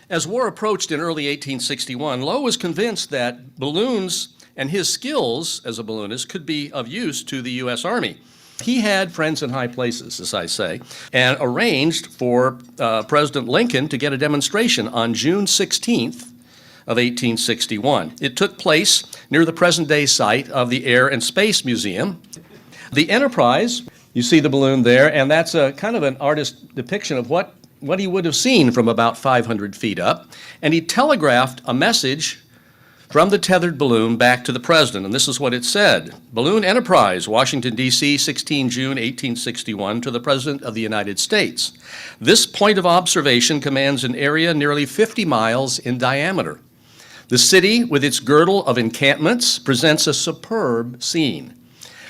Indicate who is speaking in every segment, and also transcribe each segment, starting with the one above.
Speaker 1: As war approached in early 1861, Lowe was convinced that balloons and his skills as a balloonist could be of use to the U.S. Army. He had friends in high places, as I say, and arranged for President Lincoln to get a demonstration on June 16th of 1861. It took place near the present-day site of the Air and Space Museum. The Enterprise, you see the balloon there, and that's a kind of an artist depiction of what he would have seen from about 500 feet up, and he telegraphed a message from the tethered balloon back to the president, and this is what it said. Balloon Enterprise, Washington, D.C., 16 June 1861, to the President of the United States. This point of observation commands an area nearly 50 miles in diameter. The city, with its girdle of encampments, presents a superb scene.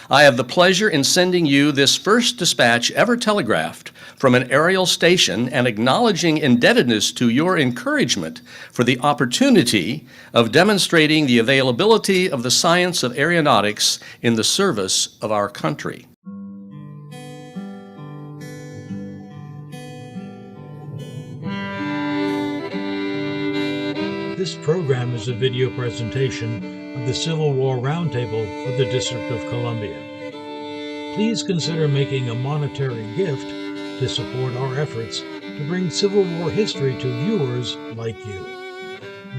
Speaker 1: I have the pleasure in sending you this first dispatch ever telegraphed from an aerial station and acknowledging indebtedness to your encouragement for the opportunity of demonstrating the availability of the science of aeronautics in the service of our country.
Speaker 2: This program is a video presentation of the Civil War Roundtable of the District of Columbia. Please consider making a monetary gift to support our efforts to bring Civil War history to viewers like you.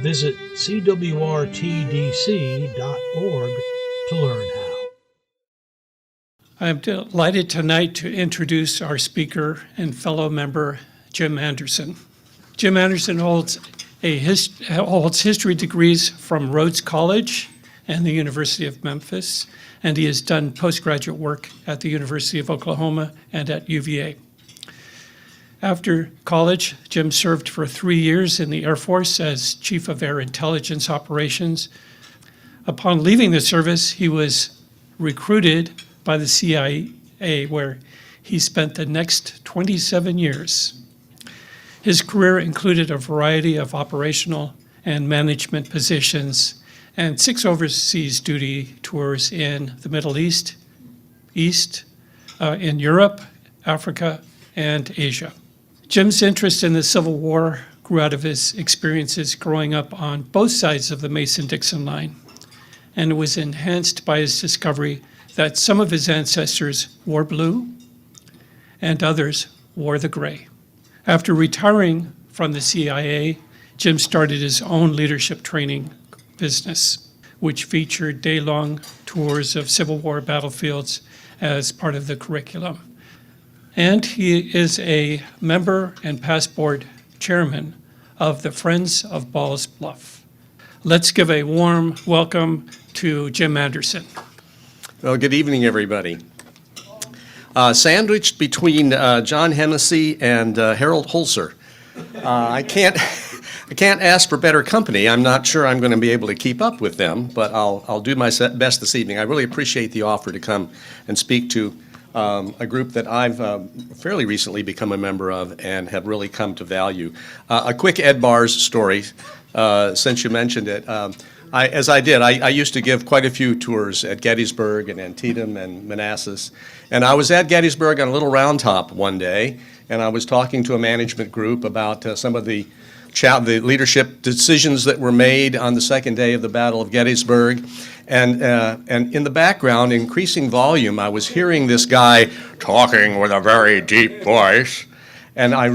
Speaker 2: Visit CWRTDC.org to learn how.
Speaker 3: I'm delighted tonight to introduce our speaker and fellow member, Jim Anderson. Jim Anderson holds history degrees from Rhodes College and the University of Memphis, and he has done postgraduate work at the University of Oklahoma and at UVA. After college, Jim served for 3 years in the Air Force as Chief of Air Intelligence Operations. Upon leaving the service, he was recruited by the CIA, where he spent the next 27 years. His career included a variety of operational and management positions and 6 overseas duty tours in the Middle East, in Europe, Africa, and Asia. Jim's interest in the Civil War grew out of his experiences growing up on both sides of the Mason-Dixon line, and it was enhanced by his discovery that some of his ancestors wore blue and others wore the gray. After retiring from the CIA, Jim started his own leadership training business, which featured day-long tours of Civil War battlefields as part of the curriculum. And he is a member and past board chairman of the Friends of Ball's Bluff. Let's give a warm welcome to Jim Anderson.
Speaker 1: Well, good evening, everybody. Sandwiched between John Hennessy and Harold Holzer. I can't ask for better company. I'm not sure I'm going to be able to keep up with them, but I'll do my best this evening. I really appreciate the offer to come and speak to a group that I've fairly recently become a member of and have really come to value. A quick Ed Bars story, since you mentioned it. I used to give quite a few tours at Gettysburg and Antietam and Manassas. And I was at Gettysburg on a little round top one day, and I was talking to a management group about some of the leadership decisions that were made on the second day of the Battle of Gettysburg. And in the background, increasing volume, I was hearing this guy talking with a very deep voice. And I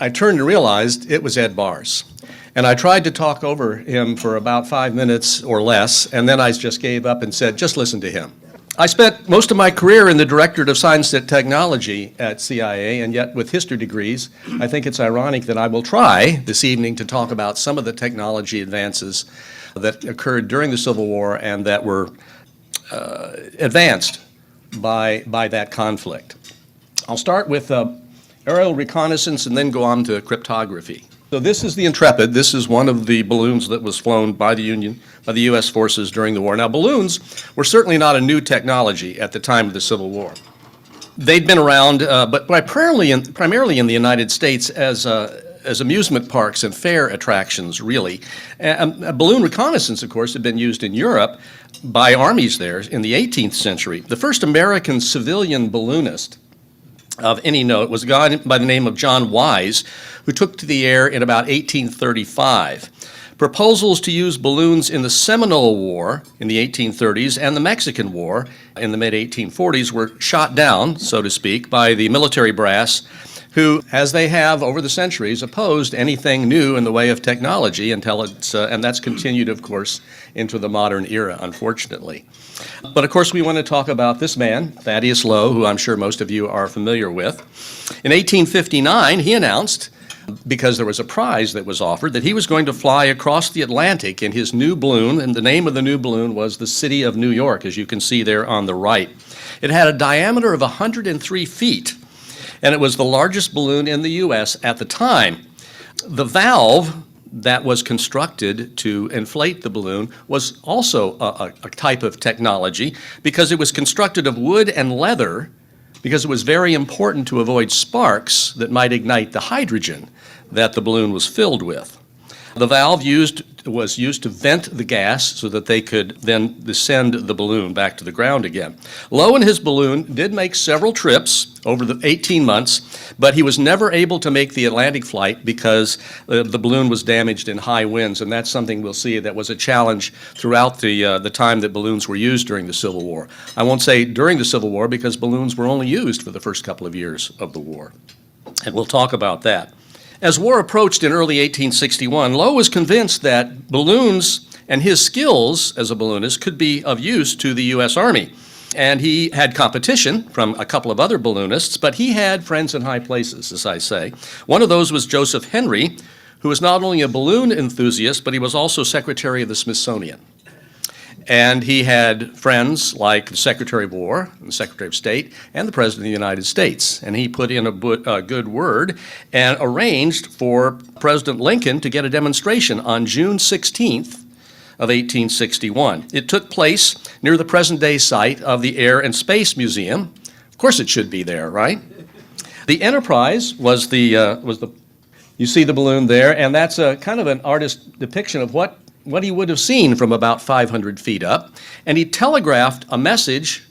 Speaker 1: turned and realized it was Ed Bars. And I tried to talk over him for about 5 minutes or less, and then I just gave up and said, just listen to him. I spent most of my career in the Directorate of Science and Technology at CIA, and yet with history degrees, I think it's ironic that I will try this evening to talk about some of the technology advances that occurred during the Civil War and that were advanced by that conflict. I'll start with aerial reconnaissance and then go on to cryptography. So this is the Intrepid. This is one of the balloons that was flown by the U.S. forces during the war. Now, balloons were certainly not a new technology at the time of the Civil War. They'd been around, but primarily in the United States as amusement parks and fair attractions, really. Balloon reconnaissance, of course, had been used in Europe by armies there in the 18th century. The first American civilian balloonist of any note was a guy by the name of John Wise, who took to the air in about 1835. Proposals to use balloons in the Seminole War in the 1830s and the Mexican War in the mid-1840s were shot down, so to speak, by the military brass, who, as they have over the centuries, opposed anything new in the way of technology until and that's continued, of course, into the modern era, unfortunately. But of course, we want to talk about this man, Thaddeus Lowe, who I'm sure most of you are familiar with. In 1859, he announced, because there was a prize that was offered, that he was going to fly across the Atlantic in his new balloon, and the name of the new balloon was the City of New York, as you can see there on the right. It had a diameter of 103 feet, and it was the largest balloon in the U.S. at the time. The valve that was constructed to inflate the balloon was also a type of technology because it was constructed of wood and leather, because it was very important to avoid sparks that might ignite the hydrogen that the balloon was filled with. The valve was used to vent the gas so that they could then descend the balloon back to the ground again. Lowe and his balloon did make several trips over the 18 months, but he was never able to make the Atlantic flight because the balloon was damaged in high winds, and that's something we'll see that was a challenge throughout the time that balloons were used during the Civil War. I won't say during the Civil War because balloons were only used for the first couple of years of the war, and we'll talk about that. As war approached in early 1861, Lowe was convinced that balloons and his skills as a balloonist could be of use to the U.S. Army. And he had competition from a couple of other balloonists, but he had friends in high places, as I say. One of those was Joseph Henry, who was not only a balloon enthusiast, but he was also Secretary of the Smithsonian. And he had friends like the Secretary of War, the Secretary of State, and the President of the United States. And he put in a good word and arranged for President Lincoln to get a demonstration on June 16th of 1861. It took place near the present-day site of the Air and Space Museum. Of course it should be there, right? The Enterprise was you see the balloon there, and that's a kind of an artist's depiction of what he would have seen from about 500 feet up, and he telegraphed a message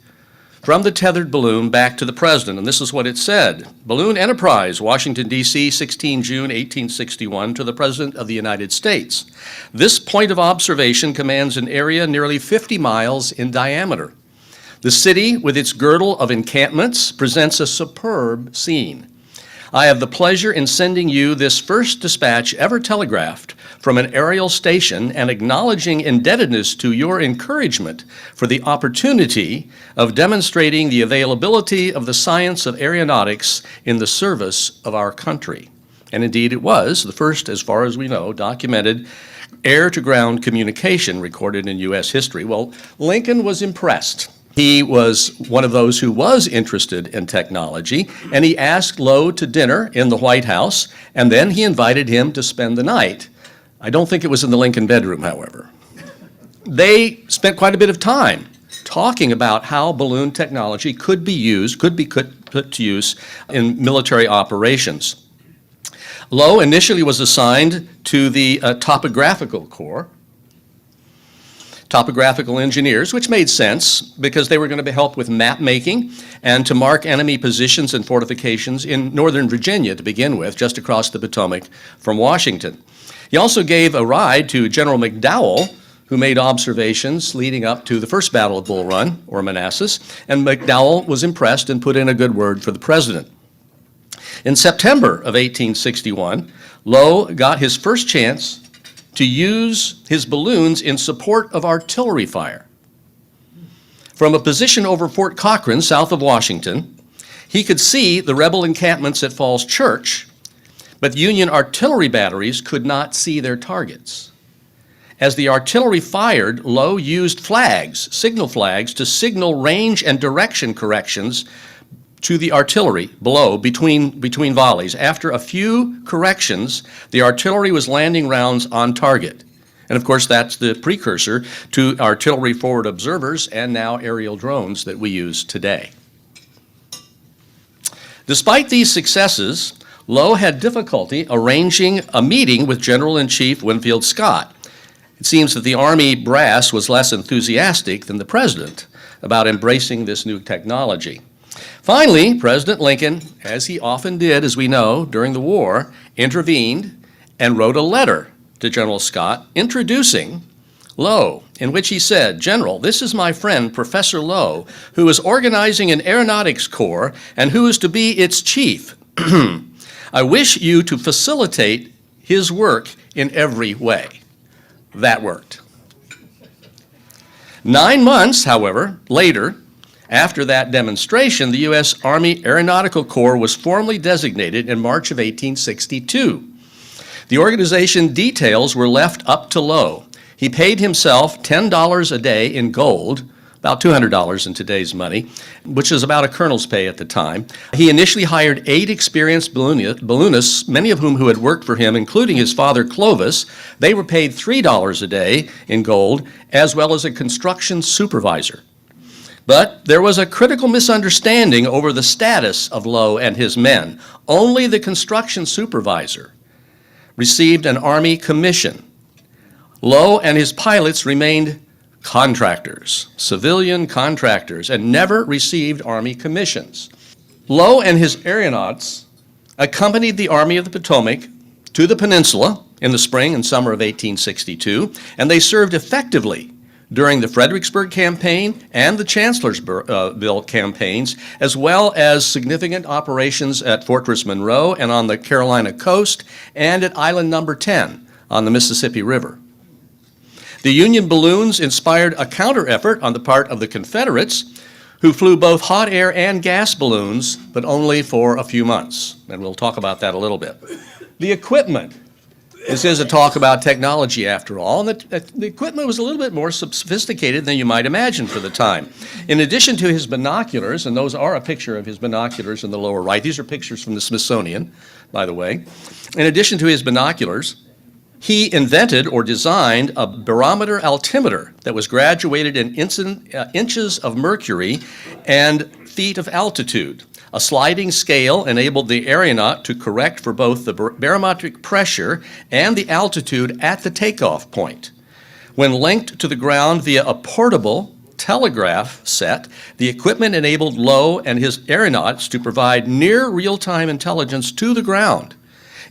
Speaker 1: from the tethered balloon back to the president, and this is what it said. Balloon Enterprise, Washington, D.C., 16 June 1861, to the President of the United States. This point of observation commands an area nearly 50 miles in diameter. The city, with its girdle of encampments, presents a superb scene. I have the pleasure in sending you this first dispatch ever telegraphed from an aerial station and acknowledging indebtedness to your encouragement for the opportunity of demonstrating the availability of the science of aeronautics in the service of our country. And indeed it was the first, as far as we know, documented air-to-ground communication recorded in U.S. history. Well, Lincoln was impressed. He was one of those who was interested in technology, and he asked Lowe to dinner in the White House, and then he invited him to spend the night. I don't think it was in the Lincoln bedroom, however. They spent quite a bit of time talking about how balloon technology could be put to use in military operations. Lowe initially was assigned to the Topographical Corps, topographical engineers, which made sense because they were going to help with map making and to mark enemy positions and fortifications in northern Virginia to begin with, just across the Potomac from Washington. He also gave a ride to General McDowell, who made observations leading up to the first Battle of Bull Run, or Manassas, and McDowell was impressed and put in a good word for the president. In September of 1861, Lowe got his first chance to use his balloons in support of artillery fire. From a position over Fort Cochran, south of Washington, he could see the rebel encampments at Falls Church, but Union artillery batteries could not see their targets. As the artillery fired, Lowe used flags, signal flags, to signal range and direction corrections to the artillery below between volleys. After a few corrections, the artillery was landing rounds on target. And of course, that's the precursor to artillery forward observers and now aerial drones that we use today. Despite these successes, Lowe had difficulty arranging a meeting with General-in-Chief Winfield Scott. It seems that the Army brass was less enthusiastic than the president about embracing this new technology. Finally, President Lincoln, as he often did, as we know, during the war, intervened and wrote a letter to General Scott introducing Lowe, in which he said, "General, this is my friend, Professor Lowe, who is organizing an aeronautics corps and who is to be its chief. I wish you to facilitate his work in every way." That worked. 9 months, however, later, after that demonstration, the U.S. Army Aeronautical Corps was formally designated in March of 1862. The organization details were left up to Lowe. He paid himself $10 a day in gold, about $200 in today's money, which is about a colonel's pay at the time. He initially hired 8 experienced balloonists, many of whom who had worked for him, including his father Clovis. They were paid $3 a day in gold, as well as a construction supervisor. But there was a critical misunderstanding over the status of Lowe and his men. Only the construction supervisor received an Army commission. Lowe and his pilots remained contractors, civilian contractors, and never received Army commissions. Lowe and his aeronauts accompanied the Army of the Potomac to the peninsula in the spring and summer of 1862, and they served effectively during the Fredericksburg campaign and the Chancellorsville campaigns, as well as significant operations at Fortress Monroe and on the Carolina coast, and at Island Number 10 on the Mississippi River. The Union balloons inspired a counter-effort on the part of the Confederates, who flew both hot air and gas balloons, but only for a few months. And we'll talk about that a little bit. The equipment. This is a talk about technology, after all, and the equipment was a little bit more sophisticated than you might imagine for the time. In addition to his binoculars, and those are a picture of his binoculars in the lower right. These are pictures from the Smithsonian, by the way. In addition to his binoculars, he invented or designed a barometer altimeter that was graduated in inches of mercury and feet of altitude. A sliding scale enabled the aeronaut to correct for both the barometric pressure and the altitude at the takeoff point. When linked to the ground via a portable telegraph set, the equipment enabled Lowe and his aeronauts to provide near real-time intelligence to the ground,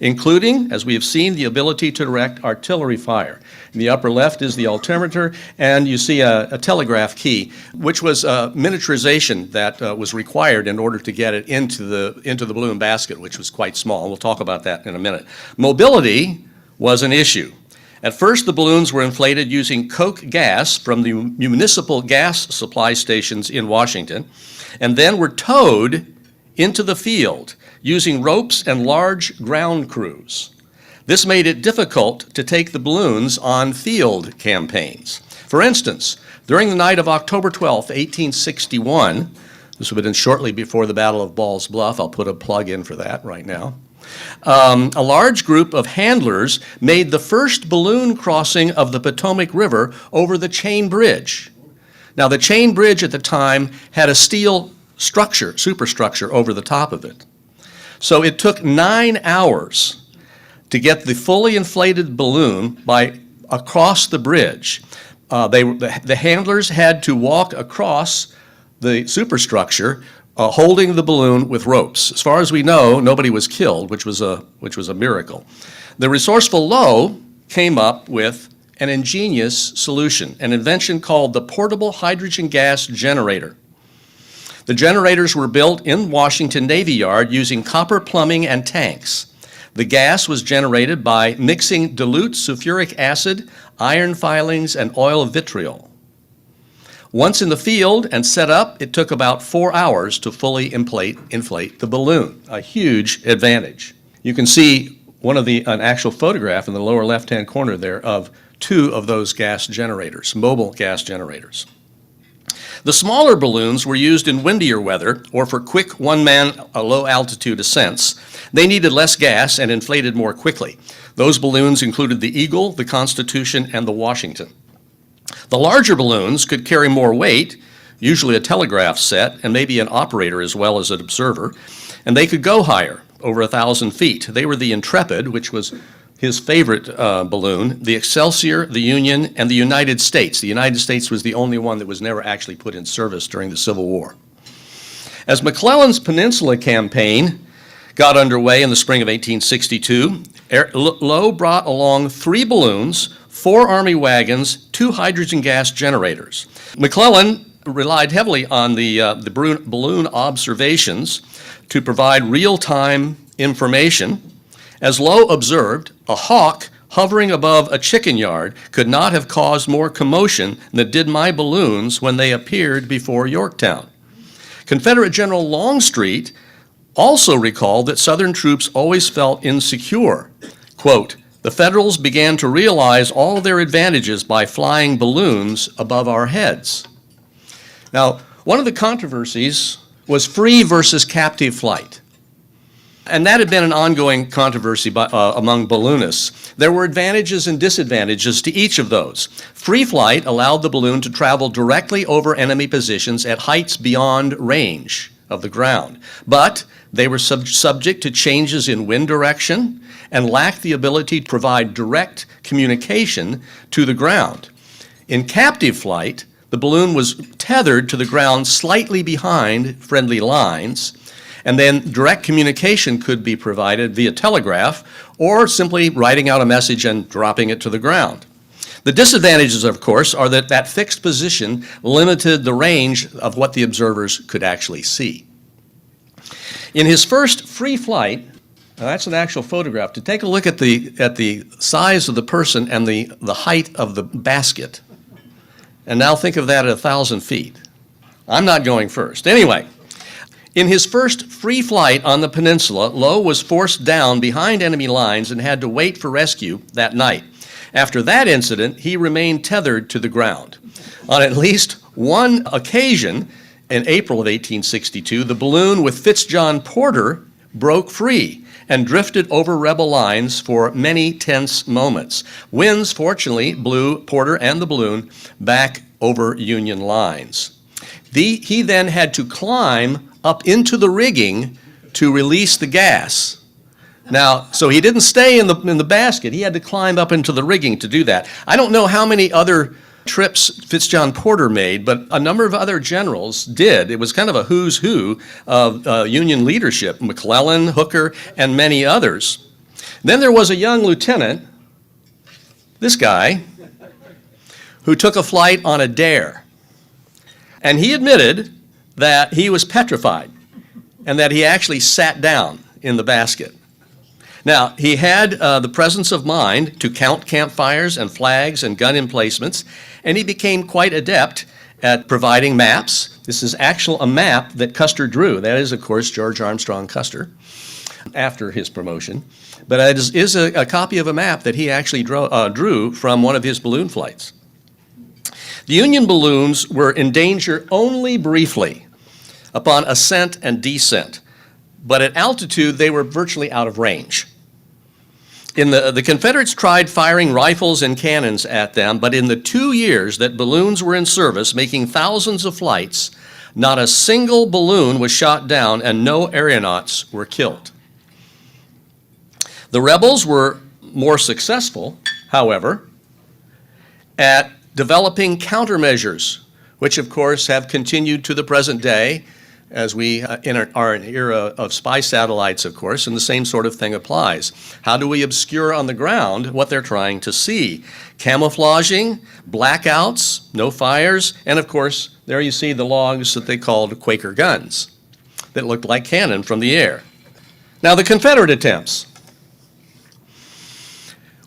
Speaker 1: including, as we have seen, the ability to direct artillery fire. In the upper left is the altimeter, and you see a telegraph key, which was a miniaturization that was required in order to get it into the balloon basket, which was quite small. We'll talk about that in a minute. Mobility was an issue. At first, the balloons were inflated using coke gas from the municipal gas supply stations in Washington, and then were towed into the field using ropes and large ground crews. This made it difficult to take the balloons on field campaigns. For instance, during the night of October 12, 1861, this would have been shortly before the Battle of Ball's Bluff, I'll put a plug in for that right now, a large group of handlers made the first balloon crossing of the Potomac River over the Chain Bridge. Now, the Chain Bridge at the time had a steel structure, superstructure over the top of it. So it took 9 hours to get the fully inflated balloon across the bridge. The handlers had to walk across the superstructure holding the balloon with ropes. As far as we know, nobody was killed, which was a miracle. The resourceful Lowe came up with an ingenious solution, an invention called the portable hydrogen gas generator. The generators were built in Washington Navy Yard using copper plumbing and tanks. The gas was generated by mixing dilute sulfuric acid, iron filings, and oil of vitriol. Once in the field and set up, it took about 4 hours to fully inflate the balloon, a huge advantage. You can see an actual photograph in the lower left-hand corner there of 2 of those gas generators, mobile gas generators. The smaller balloons were used in windier weather or for quick one-man low-altitude ascents. They needed less gas and inflated more quickly. Those balloons included the Eagle, the Constitution, and the Washington. The larger balloons could carry more weight, usually a telegraph set, and maybe an operator as well as an observer, and they could go higher, over 1,000 feet. They were the Intrepid, which was his favorite balloon, the Excelsior, the Union, and the United States. The United States was the only one that was never actually put in service during the Civil War. As McClellan's Peninsula Campaign got underway in the spring of 1862, Lowe brought along 3 balloons, 4 Army wagons, 2 hydrogen gas generators. McClellan relied heavily on the balloon observations to provide real-time information. As Lowe observed, a hawk hovering above a chicken yard could not have caused more commotion than did my balloons when they appeared before Yorktown. Confederate General Longstreet also recalled that Southern troops always felt insecure. Quote, "The Federals began to realize all their advantages by flying balloons above our heads." Now, one of the controversies was free versus captive flight. And that had been an ongoing controversy among balloonists. There were advantages and disadvantages to each of those. Free flight allowed the balloon to travel directly over enemy positions at heights beyond range of the ground. But they were subject to changes in wind direction and lacked the ability to provide direct communication to the ground. In captive flight, the balloon was tethered to the ground slightly behind friendly lines, and then direct communication could be provided via telegraph or simply writing out a message and dropping it to the ground. The disadvantages, of course, are that that fixed position limited the range of what the observers could actually see. In his first free flight, now that's an actual photograph, to take a look at the size of the person and the height of the basket. And now think of that at 1,000 feet. I'm not going first. Anyway, in his first free flight on the peninsula, Lowe was forced down behind enemy lines and had to wait for rescue that night. After that incident, he remained tethered to the ground. On at least one occasion, in April of 1862, the balloon with Fitzjohn Porter broke free and drifted over rebel lines for many tense moments. Winds, fortunately, blew Porter and the balloon back over Union lines. He then had to climb up into the rigging to release the gas. Now, so he didn't stay in the basket. He had to climb up into the rigging to do that. I don't know how many other trips Fitzjohn Porter made, but a number of other generals did. It was kind of a who's who of Union leadership, McClellan, Hooker, and many others. Then there was a young lieutenant, this guy, who took a flight on a dare. And he admitted that he was petrified and that he actually sat down in the basket. Now, he had the presence of mind to count campfires and flags and gun emplacements, and he became quite adept at providing maps. This is a map that Custer drew. That is, of course, George Armstrong Custer, after his promotion. But it is a copy of a map that he actually drew from one of his balloon flights. The Union balloons were in danger only briefly upon ascent and descent, but at altitude they were virtually out of range. The Confederates tried firing rifles and cannons at them, but in the 2 years that balloons were in service, making thousands of flights, not a single balloon was shot down and no aeronauts were killed. The rebels were more successful, however, at developing countermeasures, which of course have continued to the present day, as we are in an era of spy satellites, of course, and the same sort of thing applies. How do we obscure on the ground what they're trying to see? Camouflaging, blackouts, no fires, and of course, there you see the logs that they called Quaker guns that looked like cannon from the air. Now, the Confederate attempts.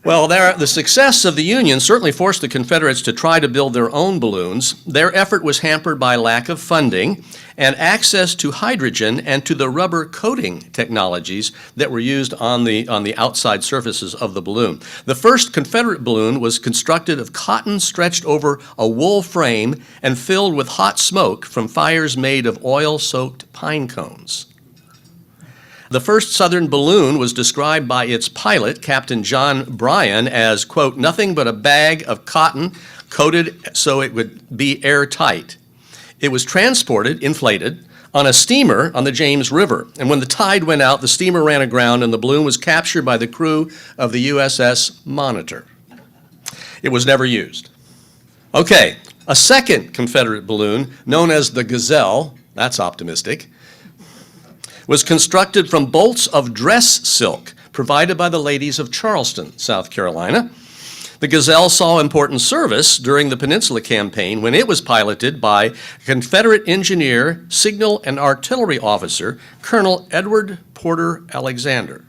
Speaker 1: Well, the success of the Union certainly forced the Confederates to try to build their own balloons. Their effort was hampered by lack of funding and access to hydrogen and to the rubber coating technologies that were used on the outside surfaces of the balloon. The first Confederate balloon was constructed of cotton stretched over a wool frame and filled with hot smoke from fires made of oil-soaked pine cones. The first Southern balloon was described by its pilot, Captain John Bryan, as, quote, nothing but a bag of cotton coated so it would be airtight. It was transported, inflated, on a steamer on the James River. And when the tide went out, the steamer ran aground and the balloon was captured by the crew of the USS Monitor. It was never used. Okay, a second Confederate balloon, known as the Gazelle, that's optimistic, was constructed from bolts of dress silk provided by the ladies of Charleston, South Carolina. The Gazelle saw important service during the Peninsula Campaign when it was piloted by Confederate engineer, signal, and artillery officer, Colonel Edward Porter Alexander.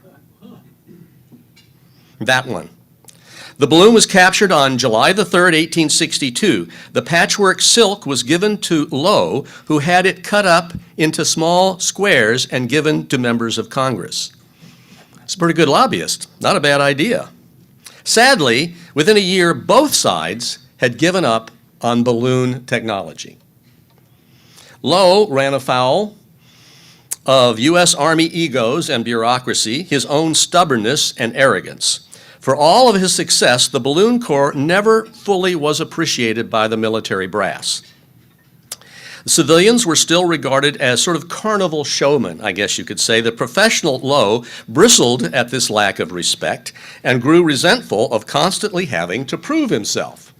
Speaker 1: That one. The balloon was captured on July the 3rd, 1862. The patchwork silk was given to Lowe, who had it cut up into small squares and given to members of Congress. It's a pretty good lobbyist. Not a bad idea. Sadly, within a year, both sides had given up on balloon technology. Lowe ran afoul of U.S. Army egos and bureaucracy, his own stubbornness and arrogance. For all of his success, the Balloon Corps never fully was appreciated by the military brass. The civilians were still regarded as sort of carnival showmen, I guess you could say. The professional Lowe bristled at this lack of respect and grew resentful of constantly having to prove himself.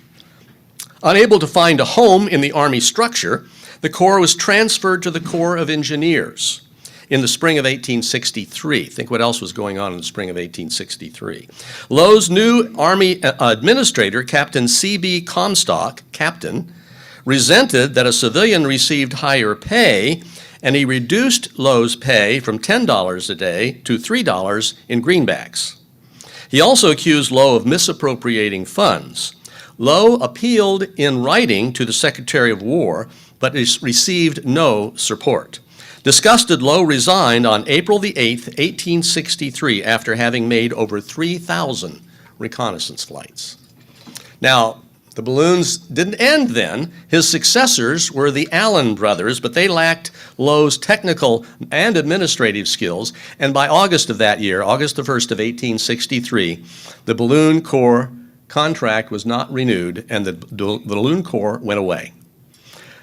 Speaker 1: Unable to find a home in the Army structure, the Corps was transferred to the Corps of Engineers in the spring of 1863. Think what else was going on in the spring of 1863. Lowe's new Army administrator, Captain C.B. Comstock, resented that a civilian received higher pay, and he reduced Lowe's pay from $10 a day to $3 in greenbacks. He also accused Lowe of misappropriating funds. Lowe appealed in writing to the Secretary of War, but received no support. Disgusted, Lowe resigned on April the 8th, 1863, after having made over 3,000 reconnaissance flights. Now, the balloons didn't end then. His successors were the Allen brothers, but they lacked Lowe's technical and administrative skills, and by August of that year, August the 1st of 1863, the Balloon Corps contract was not renewed, and the Balloon Corps went away.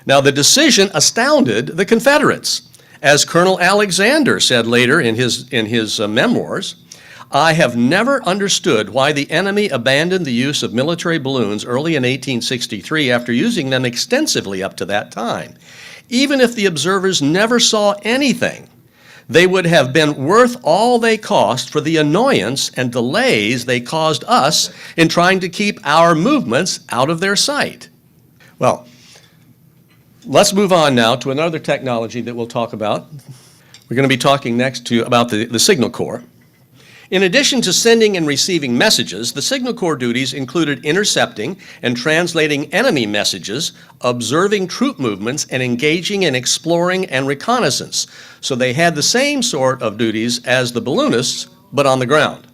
Speaker 1: Now, the decision astounded the Confederates. As Colonel Alexander said later in his memoirs, "I have never understood why the enemy abandoned the use of military balloons early in 1863 after using them extensively up to that time. Even if the observers never saw anything, they would have been worth all they cost for the annoyance and delays they caused us in trying to keep our movements out of their sight." Well, let's move on now to another technology that we'll talk about. We're going to be talking next about the Signal Corps. In addition to sending and receiving messages, the Signal Corps duties included intercepting and translating enemy messages, observing troop movements, and engaging in exploring and reconnaissance. So they had the same sort of duties as the balloonists, but on the ground.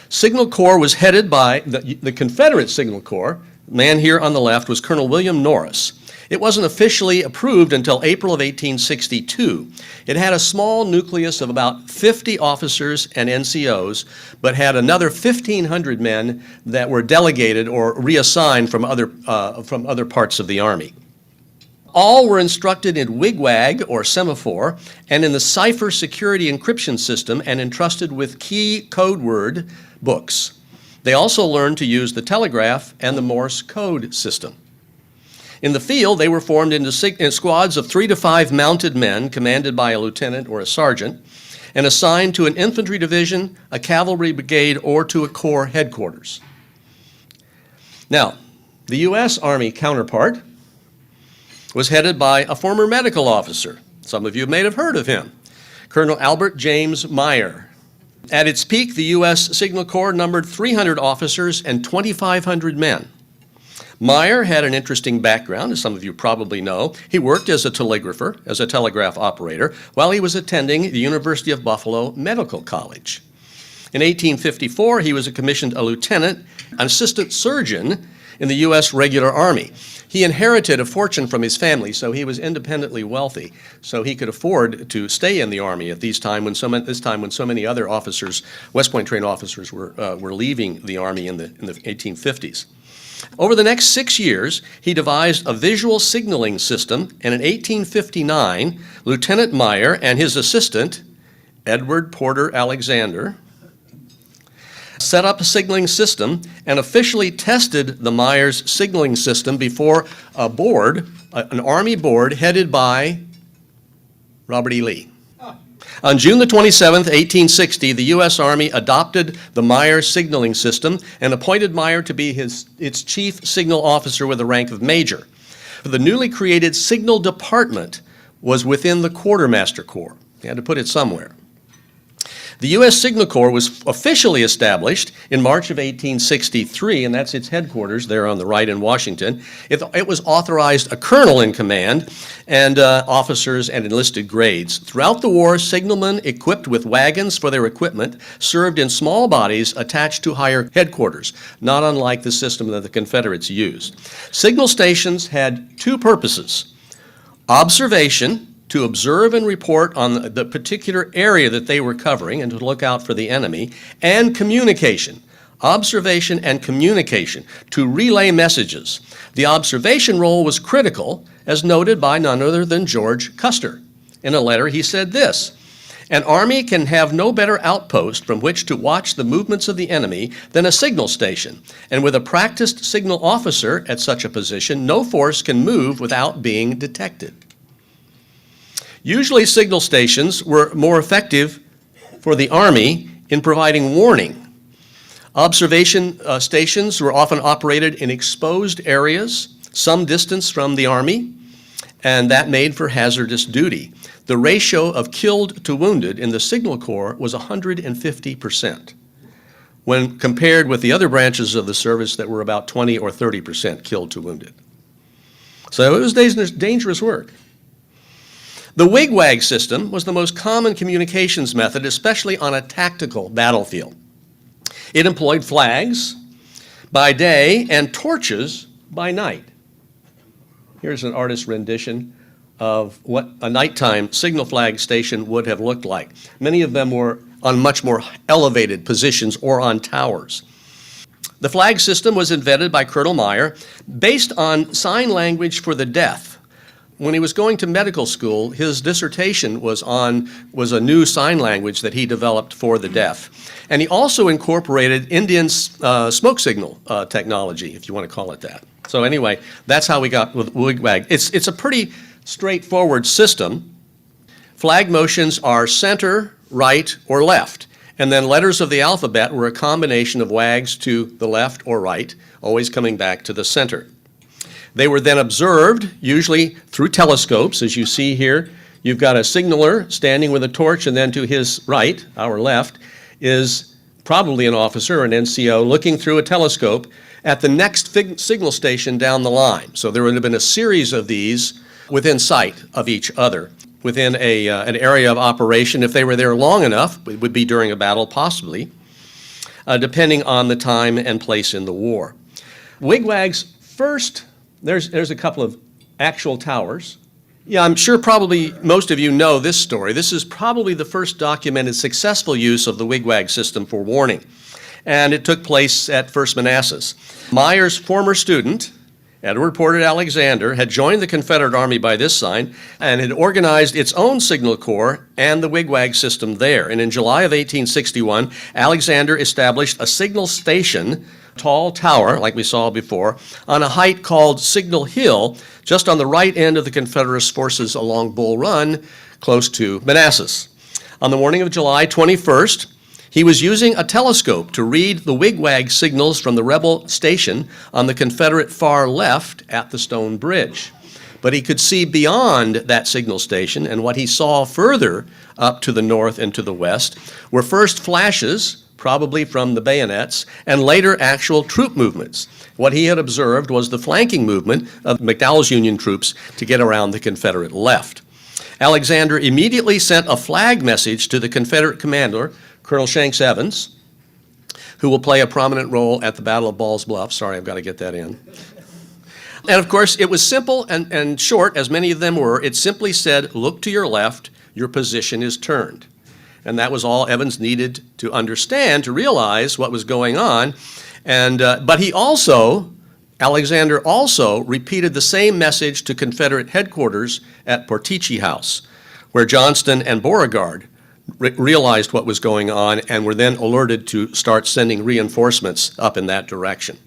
Speaker 1: Signal Corps was headed by the Confederate Signal Corps. The man here on the left was Colonel William Norris. It wasn't officially approved until April of 1862. It had a small nucleus of about 50 officers and NCOs, but had another 1,500 men that were delegated or reassigned from other parts of the Army. All were instructed in wigwag or semaphore and in the cipher security encryption system and entrusted with key code word books. They also learned to use the telegraph and the Morse code system. In the field, they were formed into squads of 3 to 5 mounted men commanded by a lieutenant or a sergeant and assigned to an infantry division, a cavalry brigade, or to a corps headquarters. Now, the U.S. Army counterpart was headed by a former medical officer. Some of you may have heard of him, Colonel Albert James Myer. At its peak, the U.S. Signal Corps numbered 300 officers and 2,500 men. Myer had an interesting background, as some of you probably know. He worked as a telegrapher, as a telegraph operator, while he was attending the University of Buffalo Medical College. In 1854, he was commissioned a lieutenant, an assistant surgeon in the U.S. Regular Army. He inherited a fortune from his family, so he was independently wealthy, so he could afford to stay in the Army at this time when so many other officers, West Point trained officers, were leaving the Army in the 1850s. Over the next 6 years, he devised a visual signaling system, and in 1859, Lieutenant Myer and his assistant, Edward Porter Alexander, set up a signaling system and officially tested the Myers signaling system before a board, an Army board headed by Robert E. Lee. On June the 27th, 1860, the U.S. Army adopted the Myer signaling system and appointed Myer to be its chief signal officer with the rank of major. The newly created signal department was within the Quartermaster Corps. They had to put it somewhere. The U.S. Signal Corps was officially established in March of 1863, and that's its headquarters there on the right in Washington. It was authorized a colonel in command and officers and enlisted grades. Throughout the war, signalmen equipped with wagons for their equipment served in small bodies attached to higher headquarters, not unlike the system that the Confederates used. Signal stations had two purposes: observation, to observe and report on the particular area that they were covering and to look out for the enemy, and communication, observation and communication, to relay messages. The observation role was critical, as noted by none other than George Custer. In a letter, he said this: "An army can have no better outpost from which to watch the movements of the enemy than a signal station, and with a practiced signal officer at such a position, no force can move without being detected." Usually signal stations were more effective for the Army in providing warning. Observation stations were often operated in exposed areas, some distance from the Army, and that made for hazardous duty. The ratio of killed to wounded in the Signal Corps was 150%, when compared with the other branches of the service that were about 20 or 30% killed to wounded. So it was dangerous work. The wigwag system was the most common communications method, especially on a tactical battlefield. It employed flags by day and torches by night. Here's an artist's rendition of what a nighttime signal flag station would have looked like. Many of them were on much more elevated positions or on towers. The flag system was invented by Colonel Myer based on sign language for the deaf. When he was going to medical school, his dissertation was a new sign language that he developed for the deaf. And he also incorporated Indian smoke signal technology, if you want to call it that. So anyway, that's how we got with wigwag. It's a pretty straightforward system. Flag motions are center, right, or left. And then letters of the alphabet were a combination of wags to the left or right, always coming back to the center. They were then observed, usually through telescopes, as you see here. You've got a signaler standing with a torch, and then to his right, our left, is probably an officer or an NCO looking through a telescope at the next signal station down the line. So there would have been a series of these within sight of each other, within an area of operation. If they were there long enough, it would be during a battle, possibly, depending on the time and place in the war. Wigwags first. There's a couple of actual towers. Yeah, I'm sure probably most of you know this story. This is probably the first documented successful use of the wigwag system for warning, and it took place at First Manassas. Myer's former student, Edward Porter Alexander, had joined the Confederate Army by this sign and had organized its own signal corps and the wigwag system there. And in July of 1861, Alexander established a signal station, tall tower, like we saw before, on a height called Signal Hill, just on the right end of the Confederate forces along Bull Run, close to Manassas. On the morning of July 21st, he was using a telescope to read the wigwag signals from the rebel station on the Confederate far left at the Stone Bridge. But he could see beyond that signal station, and what he saw further up to the north and to the west were first flashes, probably from the bayonets, and later actual troop movements. What he had observed was the flanking movement of McDowell's Union troops to get around the Confederate left. Alexander immediately sent a flag message to the Confederate commander, Colonel Shanks Evans, who will play a prominent role at the Battle of Ball's Bluff. Sorry, I've got to get that in. And of course, it was simple and short, as many of them were. It simply said, look to your left, your position is turned. And that was all Evans needed to understand, to realize what was going on. But Alexander also repeated the same message to Confederate headquarters at Portici House, where Johnston and Beauregard realized what was going on and were then alerted to start sending reinforcements up in that direction.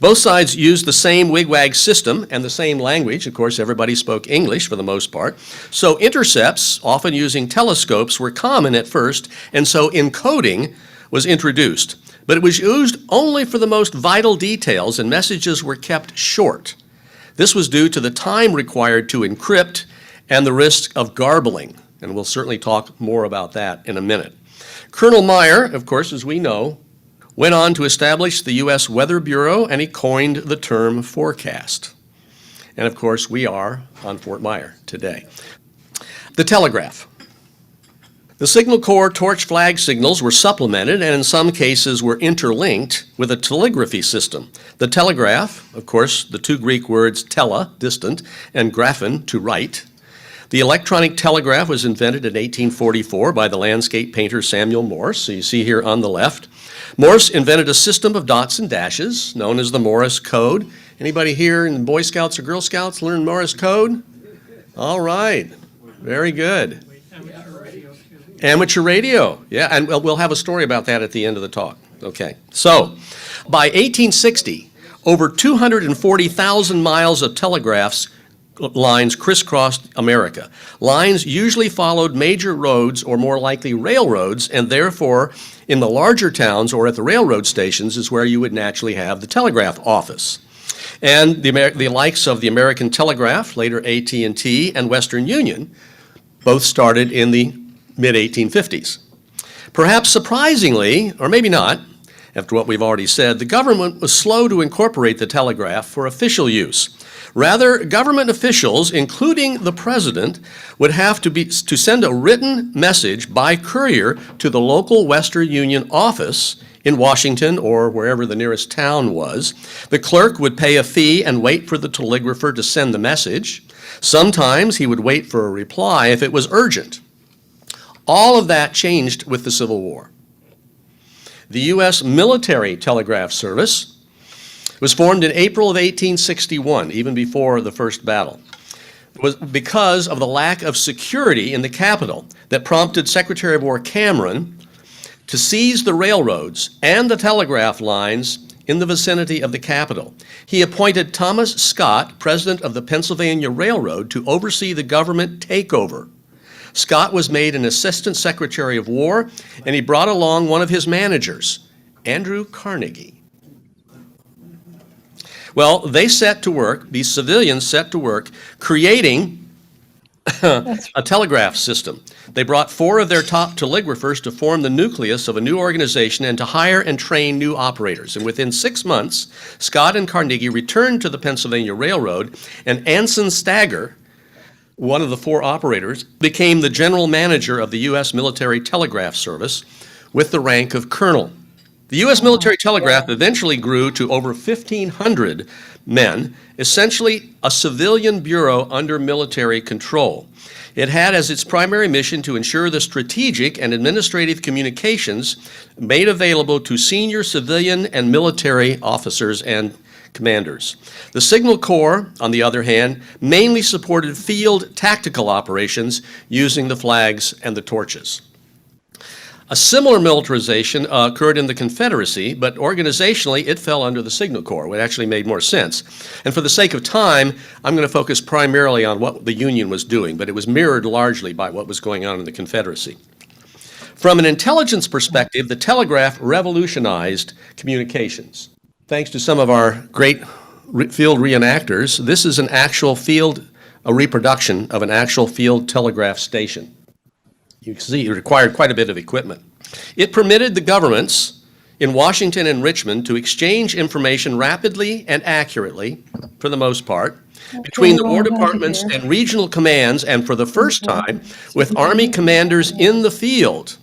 Speaker 1: Both sides used the same wigwag system and the same language. Of course, everybody spoke English for the most part. So intercepts, often using telescopes, were common at first, and so encoding was introduced. But it was used only for the most vital details, and messages were kept short. This was due to the time required to encrypt and the risk of garbling, and we'll certainly talk more about that in a minute. Colonel Myer, of course, as we know, went on to establish the U.S. Weather Bureau, and he coined the term forecast. And of course, we are on Fort Myer today. The telegraph. The Signal Corps torch flag signals were supplemented and in some cases were interlinked with a telegraphy system. The telegraph, of course, the two Greek words tele, distant, and graphen, to write. The electronic telegraph was invented in 1844 by the landscape painter Samuel Morse, so you see here on the left. Morse invented a system of dots and dashes known as the Morse code. Anybody here in Boy Scouts or Girl Scouts learn Morse code? All right, very good. Amateur radio, yeah, and we'll have a story about that at the end of the talk. Okay, so by 1860, over 240,000 miles of telegraphs lines crisscrossed America. Lines usually followed major roads or more likely railroads, and therefore in the larger towns or at the railroad stations is where you would naturally have the telegraph office. And the likes of the American Telegraph, later AT&T, and Western Union both started in the mid-1850s. Perhaps surprisingly, or maybe not, after what we've already said, the government was slow to incorporate the telegraph for official use. Rather, government officials, including the president, would have to send a written message by courier to the local Western Union office in Washington or wherever the nearest town was. The clerk would pay a fee and wait for the telegrapher to send the message. Sometimes he would wait for a reply if it was urgent. All of that changed with the Civil War. The U.S. Military Telegraph Service was formed in April of 1861, even before the first battle. It was because of the lack of security in the capital that prompted Secretary of War Cameron to seize the railroads and the telegraph lines in the vicinity of the capital. He appointed Thomas Scott, president of the Pennsylvania Railroad, to oversee the government takeover. Scott was made an assistant secretary of war, and he brought along one of his managers, Andrew Carnegie. Well, these civilians set to work creating a telegraph system. They brought 4 of their top telegraphers to form the nucleus of a new organization and to hire and train new operators. And within 6 months, Scott and Carnegie returned to the Pennsylvania Railroad, and Anson Stagger, one of the 4 operators, became the general manager of the U.S. Military Telegraph Service with the rank of colonel. The U.S. Military Telegraph eventually grew to over 1,500 men, essentially a civilian bureau under military control. It had as its primary mission to ensure the strategic and administrative communications made available to senior civilian and military officers and commanders. The Signal Corps, on the other hand, mainly supported field tactical operations using the flags and the torches. A similar militarization occurred in the Confederacy, but organizationally it fell under the Signal Corps, which actually made more sense. And for the sake of time, I'm going to focus primarily on what the Union was doing, but it was mirrored largely by what was going on in the Confederacy. From an intelligence perspective, the telegraph revolutionized communications. Thanks to some of our great field reenactors, this is an actual a reproduction of an actual field telegraph station. You can see it required quite a bit of equipment. It permitted the governments in Washington and Richmond to exchange information rapidly and accurately, for the most part, between the War Departments and regional commands, and for the first time, with Army commanders in the field.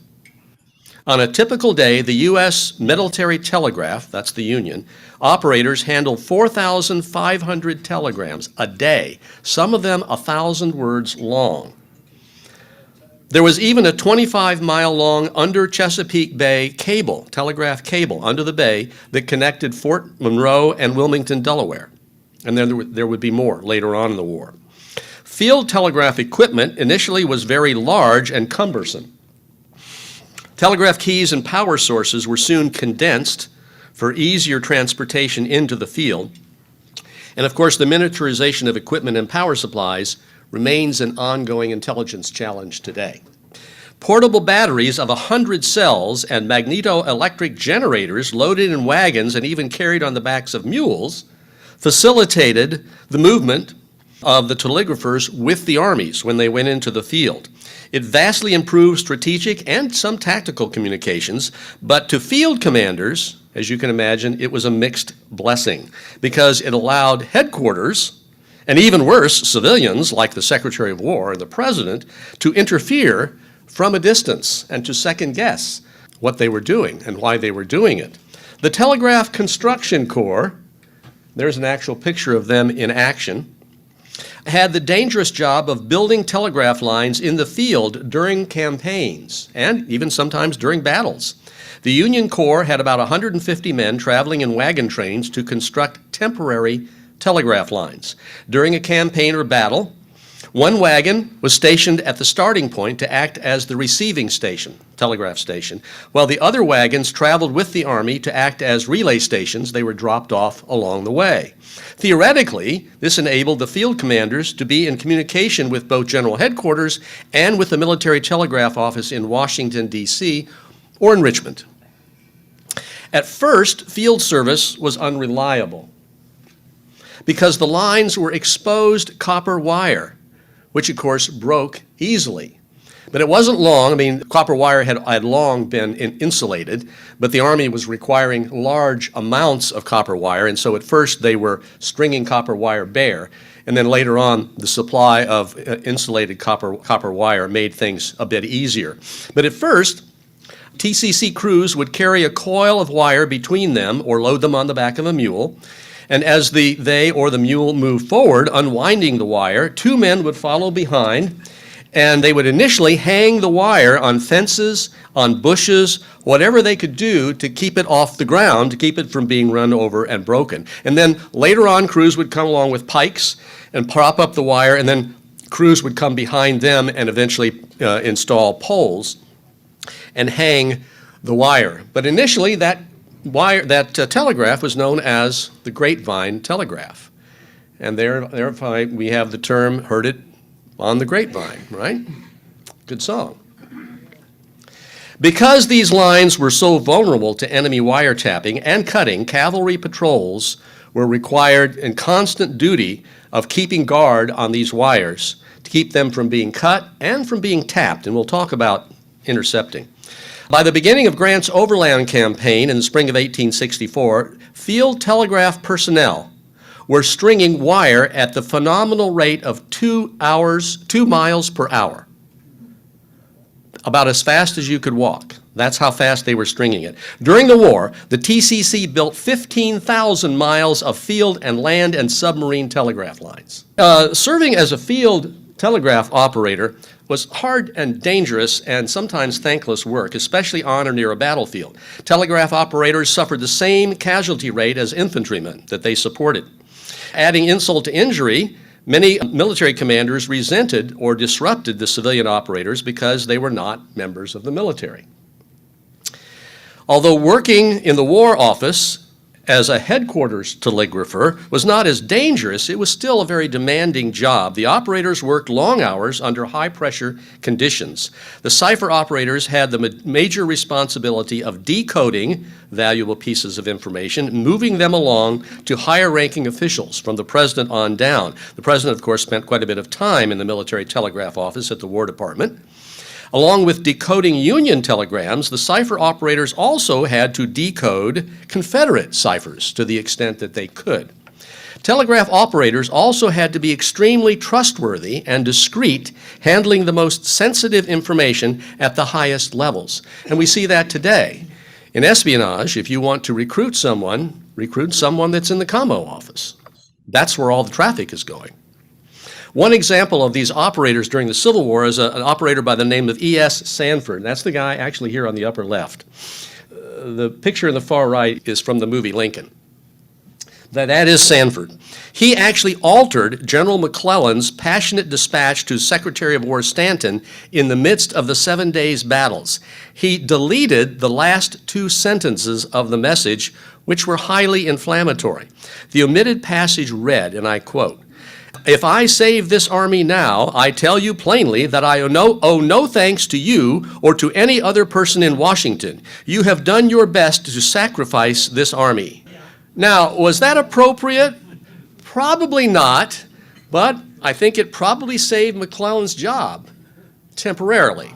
Speaker 1: On a typical day, the U.S. Military Telegraph, that's the Union, operators handled 4,500 telegrams a day, some of them 1,000 words long. There was even a 25-mile-long under Chesapeake Bay telegraph cable under the bay that connected Fort Monroe and Wilmington, Delaware. And then there would be more later on in the war. Field telegraph equipment initially was very large and cumbersome. Telegraph keys and power sources were soon condensed for easier transportation into the field. And of course, the miniaturization of equipment and power supplies remains an ongoing intelligence challenge today. Portable batteries of 100 cells and magneto-electric generators loaded in wagons and even carried on the backs of mules facilitated the movement of the telegraphers with the armies when they went into the field. It vastly improved strategic and some tactical communications, but to field commanders, as you can imagine, it was a mixed blessing because it allowed headquarters, and even worse, civilians like the Secretary of War and the President, to interfere from a distance and to second guess what they were doing and why they were doing it. The Telegraph Construction Corps, there's an actual picture of them in action, had the dangerous job of building telegraph lines in the field during campaigns and even sometimes during battles. The Union Corps had about 150 men traveling in wagon trains to construct temporary telegraph lines. During a campaign or battle, one wagon was stationed at the starting point to act as the receiving station, telegraph station, while the other wagons traveled with the Army to act as relay stations. They were dropped off along the way. Theoretically, this enabled the field commanders to be in communication with both General Headquarters and with the Military Telegraph Office in Washington, D.C., or in Richmond. At first, field service was unreliable because the lines were exposed copper wire, which of course broke easily. But it wasn't long. I mean, copper wire had long been insulated, but the Army was requiring large amounts of copper wire, and so at first they were stringing copper wire bare, and then later on the supply of insulated copper wire made things a bit easier. But at first, TCC crews would carry a coil of wire between them or load them on the back of a mule, and as they or the mule moved forward, unwinding the wire, two men would follow behind, and they would initially hang the wire on fences, on bushes, whatever they could do to keep it off the ground, to keep it from being run over and broken. And then later on, crews would come along with pikes and prop up the wire, and then crews would come behind them and eventually install poles and hang the wire. But initially, that telegraph was known as the grapevine telegraph. And therefore, we have the term, heard it on the grapevine, right? Good song. Because these lines were so vulnerable to enemy wiretapping and cutting, cavalry patrols were required in constant duty of keeping guard on these wires to keep them from being cut and from being tapped, and we'll talk about intercepting. By the beginning of Grant's Overland Campaign in the spring of 1864, field telegraph personnel were stringing wire at the phenomenal rate of 2 miles per hour, about as fast as you could walk. That's how fast they were stringing it. During the war, the TCC built 15,000 miles of field and land and submarine telegraph lines. Serving as a field telegraph operator was hard and dangerous and sometimes thankless work, especially on or near a battlefield. Telegraph operators suffered the same casualty rate as infantrymen that they supported. Adding insult to injury, many military commanders resented or disrupted the civilian operators because they were not members of the military. Although working in the War Office as a headquarters telegrapher was not as dangerous, it was still a very demanding job. The operators worked long hours under high-pressure conditions. The cipher operators had the major responsibility of decoding valuable pieces of information and moving them along to higher-ranking officials from the president on down. The president, of course, spent quite a bit of time in the military telegraph office at the War Department. Along with decoding Union telegrams, the cipher operators also had to decode Confederate ciphers to the extent that they could. Telegraph operators also had to be extremely trustworthy and discreet, handling the most sensitive information at the highest levels. And we see that today. In espionage, if you want to recruit someone that's in the commo office. That's where all the traffic is going. One example of these operators during the Civil War is an operator by the name of E.S. Sanford. That's the guy actually here on the upper left. The picture in the far right is from the movie Lincoln. That is Sanford. He actually altered General McClellan's passionate dispatch to Secretary of War Stanton in the midst of the 7 days battles. He deleted the last two sentences of the message which were highly inflammatory. The omitted passage read, and I quote, "If I save this army now, I tell you plainly that I owe no thanks to you or to any other person in Washington. You have done your best to sacrifice this army." Now, was that appropriate? Probably not, but I think it probably saved McClellan's job temporarily.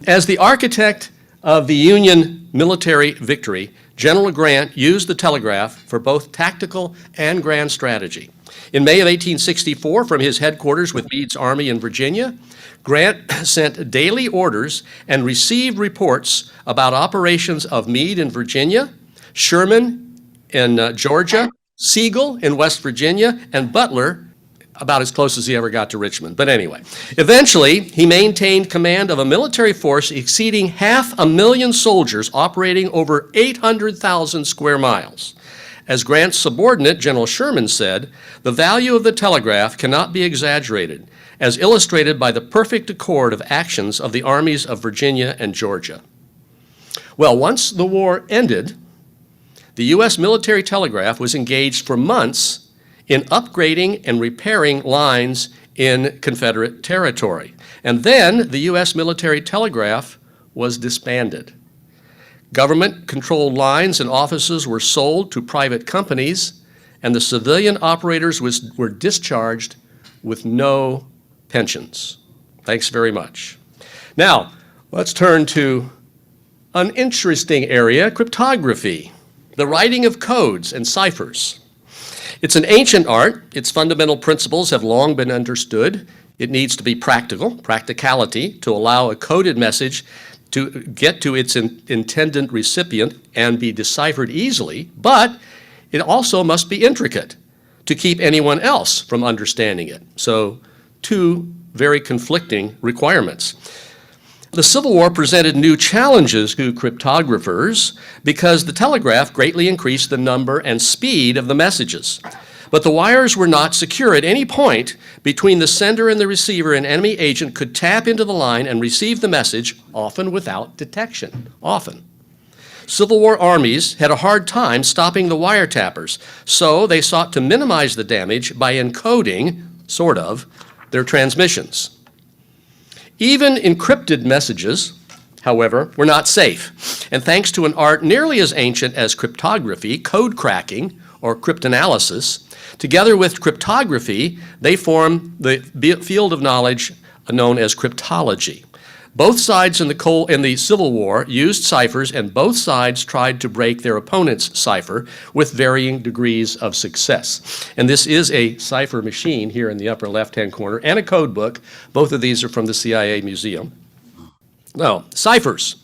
Speaker 1: As the architect of the Union military victory, General Grant used the telegraph for both tactical and grand strategy. In May of 1864, from his headquarters with Meade's army in Virginia, Grant sent daily orders and received reports about operations of Meade in Virginia, Sherman in Georgia, Sigel in West Virginia, and Butler about as close as he ever got to Richmond. But anyway, eventually he maintained command of a military force exceeding 500,000 soldiers operating over 800,000 square miles. As Grant's subordinate, General Sherman, said, "The value of the telegraph cannot be exaggerated, as illustrated by the perfect accord of actions of the armies of Virginia and Georgia." Well, once the war ended, the U.S. military telegraph was engaged for months in upgrading and repairing lines in Confederate territory. And then the U.S. military telegraph was disbanded. Government-controlled lines and offices were sold to private companies, and the civilian operators were discharged with no pensions. Thanks very much. Now, let's turn to an interesting area, cryptography, the writing of codes and ciphers. It's an ancient art. Its fundamental principles have long been understood. It needs to be practicality, to allow a coded message to get to its intended recipient and be deciphered easily, but it also must be intricate to keep anyone else from understanding it. So, two very conflicting requirements. The Civil War presented new challenges to cryptographers because the telegraph greatly increased the number and speed of the messages. But the wires were not secure. At any point between the sender and the receiver, an enemy agent could tap into the line and receive the message, often without detection, often. Civil War armies had a hard time stopping the wiretappers, so they sought to minimize the damage by encoding, sort of, their transmissions. Even encrypted messages, however, were not safe. And thanks to an art nearly as ancient as cryptography, code cracking, or cryptanalysis, together with cryptography, they form the field of knowledge known as cryptology. Both sides in the Civil War used ciphers, and both sides tried to break their opponent's cipher with varying degrees of success. And this is a cipher machine here in the upper left-hand corner, and a code book. Both of these are from the CIA Museum. Now, ciphers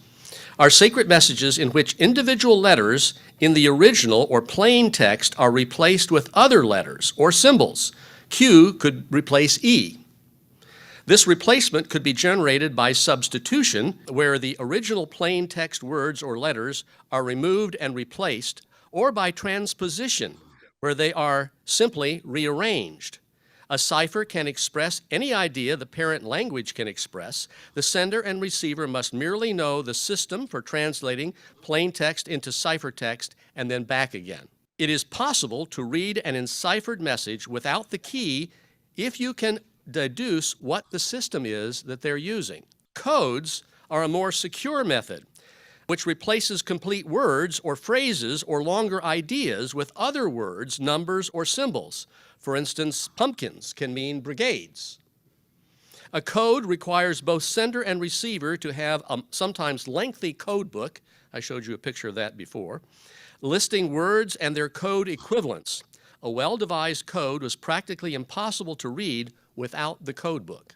Speaker 1: are secret messages in which individual letters in the original or plain text are replaced with other letters or symbols. Q could replace E. This replacement could be generated by substitution, where the original plain text words or letters are removed and replaced, or by transposition, where they are simply rearranged. A cipher can express any idea the parent language can express. The sender and receiver must merely know the system for translating plain text into ciphertext and then back again. It is possible to read an enciphered message without the key if you can deduce what the system is that they're using. Codes are a more secure method, which replaces complete words or phrases or longer ideas with other words, numbers, or symbols. For instance, pumpkins can mean brigades. A code requires both sender and receiver to have a sometimes lengthy code book, I showed you a picture of that before, listing words and their code equivalents. A well-devised code was practically impossible to read without the code book.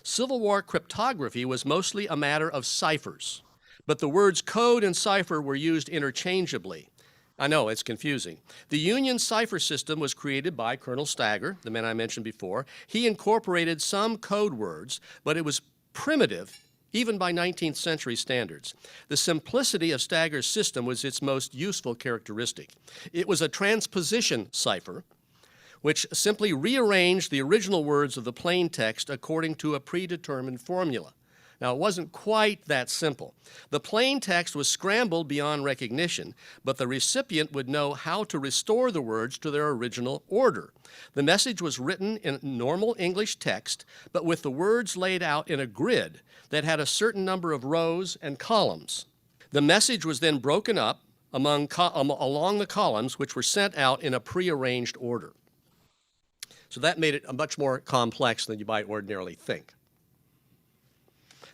Speaker 1: Civil War cryptography was mostly a matter of ciphers, but the words code and cipher were used interchangeably. I know, it's confusing. The Union cipher system was created by Colonel Stagger, the man I mentioned before. He incorporated some code words, but it was primitive, even by 19th century standards. The simplicity of Stagger's system was its most useful characteristic. It was a transposition cipher, which simply rearranged the original words of the plain text according to a predetermined formula. Now, it wasn't quite that simple. The plain text was scrambled beyond recognition, but the recipient would know how to restore the words to their original order. The message was written in normal English text, but with the words laid out in a grid that had a certain number of rows and columns. The message was then broken up along the columns, which were sent out in a prearranged order. So that made it much more complex than you might ordinarily think.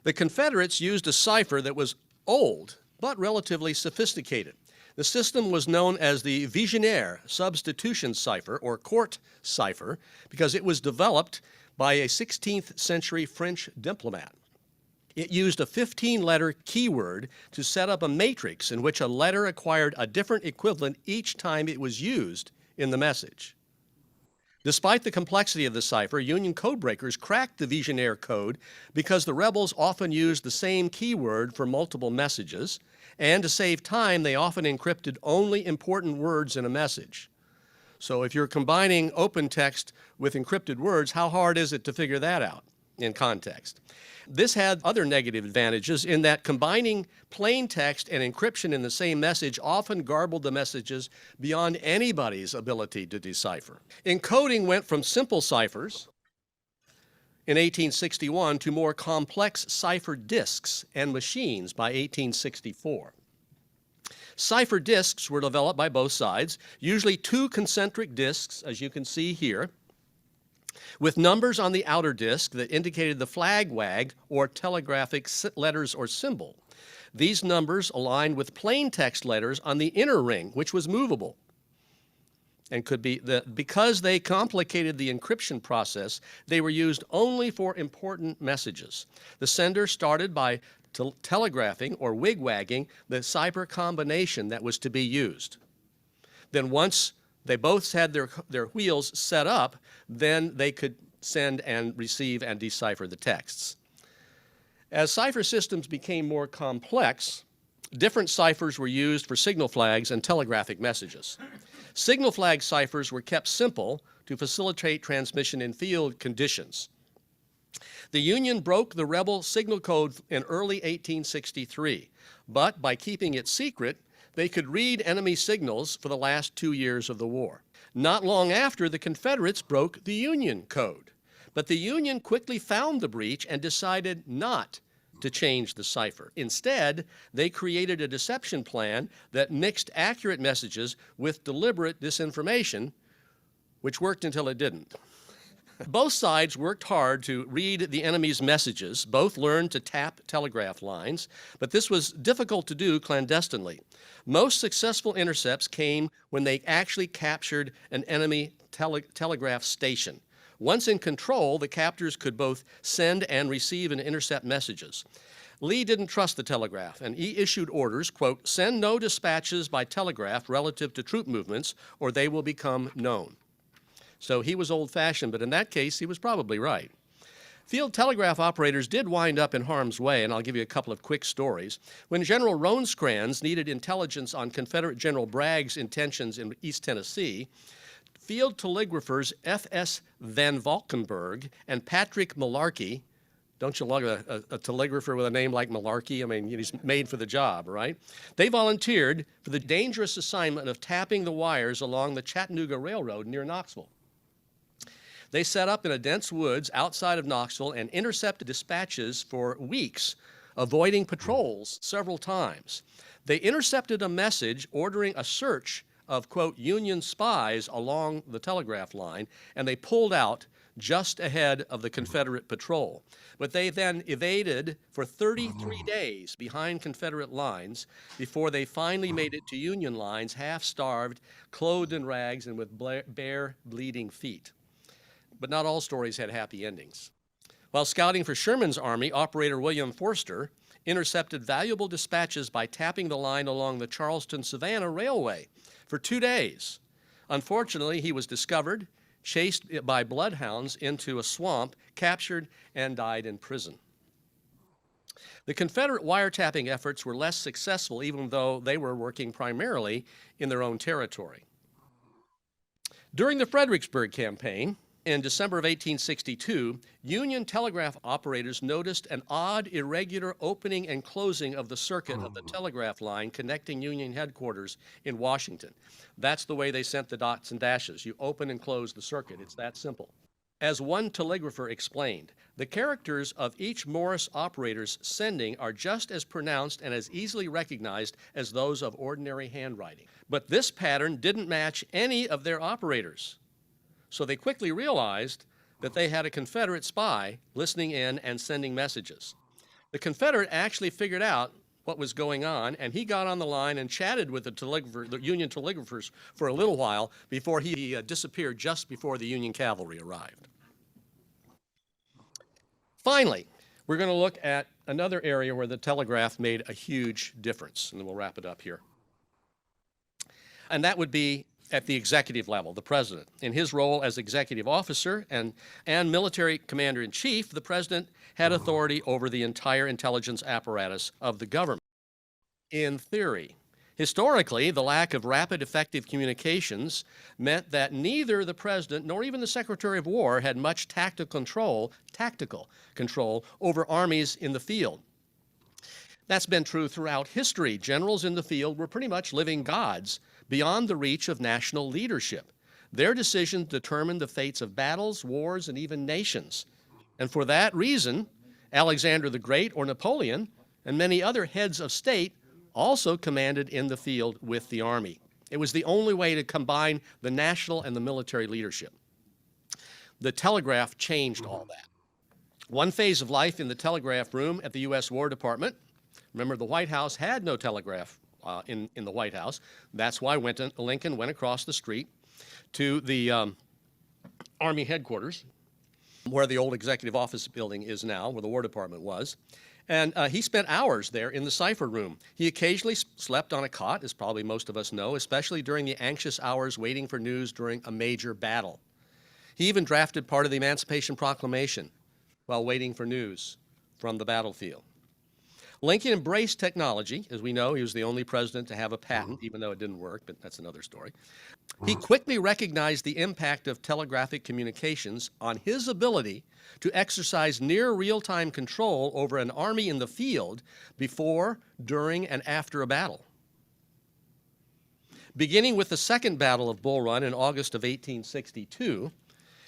Speaker 1: The Confederates used a cipher that was old, but relatively sophisticated. The system was known as the Vigenère substitution cipher, or court cipher, because it was developed by a 16th century French diplomat. It used a 15-letter keyword to set up a matrix in which a letter acquired a different equivalent each time it was used in the message. Despite the complexity of the cipher, Union codebreakers cracked the Vigenère code because the rebels often used the same keyword for multiple messages, and to save time, they often encrypted only important words in a message. So if you're combining open text with encrypted words, how hard is it to figure that out in context? This had other negative advantages in that combining plain text and encryption in the same message often garbled the messages beyond anybody's ability to decipher. Encoding went from simple ciphers in 1861 to more complex cipher disks and machines by 1864. Cipher disks were developed by both sides, usually two concentric disks, as you can see here, with numbers on the outer disk that indicated the flag wag or telegraphic letters or symbol. These numbers aligned with plain text letters on the inner ring, which was movable, and could be because they complicated the encryption process, they were used only for important messages. The sender started by telegraphing or wigwagging the cipher combination that was to be used. Then once they both had their wheels set up, then they could send and receive and decipher the texts. As cipher systems became more complex, different ciphers were used for signal flags and telegraphic messages. Signal flag ciphers were kept simple to facilitate transmission in field conditions. The Union broke the rebel signal code in early 1863, but by keeping it secret, they could read enemy signals for the last 2 years of the war. Not long after, the Confederates broke the Union code, but the Union quickly found the breach and decided not to change the cipher. Instead, they created a deception plan that mixed accurate messages with deliberate disinformation, which worked until it didn't. Both sides worked hard to read the enemy's messages. Both learned to tap telegraph lines, but this was difficult to do clandestinely. Most successful intercepts came when they actually captured an enemy telegraph station. Once in control, the captors could both send and receive and intercept messages. Lee didn't trust the telegraph, and he issued orders, quote, "Send no dispatches by telegraph relative to troop movements, or they will become known." So he was old-fashioned, but in that case, he was probably right. Field telegraph operators did wind up in harm's way, and I'll give you a couple of quick stories. When General Rosecrans needed intelligence on Confederate General Bragg's intentions in East Tennessee, field telegraphers F.S. Van Valkenburg and Patrick Malarkey, don't you love a telegrapher with a name like Malarkey? I mean, he's made for the job, right? They volunteered for the dangerous assignment of tapping the wires along the Chattanooga Railroad near Knoxville. They set up in a dense woods outside of Knoxville and intercepted dispatches for weeks, avoiding patrols several times. They intercepted a message ordering a search of, quote, Union spies along the telegraph line, and they pulled out just ahead of the Confederate patrol. But they then evaded for 33 days behind Confederate lines before they finally made it to Union lines, half-starved, clothed in rags, and with bare, bleeding feet. But not all stories had happy endings. While scouting for Sherman's army, operator William Forster intercepted valuable dispatches by tapping the line along the Charleston-Savannah Railway for 2 days. Unfortunately, he was discovered, chased by bloodhounds into a swamp, captured, and died in prison. The Confederate wiretapping efforts were less successful, even though they were working primarily in their own territory. During the Fredericksburg Campaign, in December of 1862, Union telegraph operators noticed an odd, irregular opening and closing of the circuit of the telegraph line connecting Union headquarters in Washington. That's the way they sent the dots and dashes. You open and close the circuit. It's that simple. As one telegrapher explained, the characters of each Morse operator's sending are just as pronounced and as easily recognized as those of ordinary handwriting. But this pattern didn't match any of their operators. So they quickly realized that they had a Confederate spy listening in and sending messages. The Confederate actually figured out what was going on, and he got on the line and chatted with the Union telegraphers for a little while before he disappeared just before the Union cavalry arrived. Finally, we're going to look at another area where the telegraph made a huge difference, and then we'll wrap it up here. And that would be at the executive level, the president. In his role as executive officer and military commander-in-chief, the president had authority over the entire intelligence apparatus of the government. In theory, historically, the lack of rapid, effective communications meant that neither the president nor even the Secretary of War had much tactical control over armies in the field. That's been true throughout history. Generals in the field were pretty much living gods beyond the reach of national leadership. Their decisions determined the fates of battles, wars, and even nations. And for that reason, Alexander the Great or Napoleon and many other heads of state also commanded in the field with the army. It was the only way to combine the national and the military leadership. The telegraph changed all that. One phase of life in the telegraph room at the U.S. War Department, remember the White House had no telegraph in the White House. That's why Lincoln went across the street to the Army headquarters, where the old executive office building is now, where the War Department was. And he spent hours there in the cipher room. He occasionally slept on a cot, as probably most of us know, especially during the anxious hours waiting for news during a major battle. He even drafted part of the Emancipation Proclamation while waiting for news from the battlefield. Lincoln embraced technology. As we know, he was the only president to have a patent, even though it didn't work, but that's another story. He quickly recognized the impact of telegraphic communications on his ability to exercise near real-time control over an army in the field before, during, and after a battle. Beginning with the Second Battle of Bull Run in August of 1862,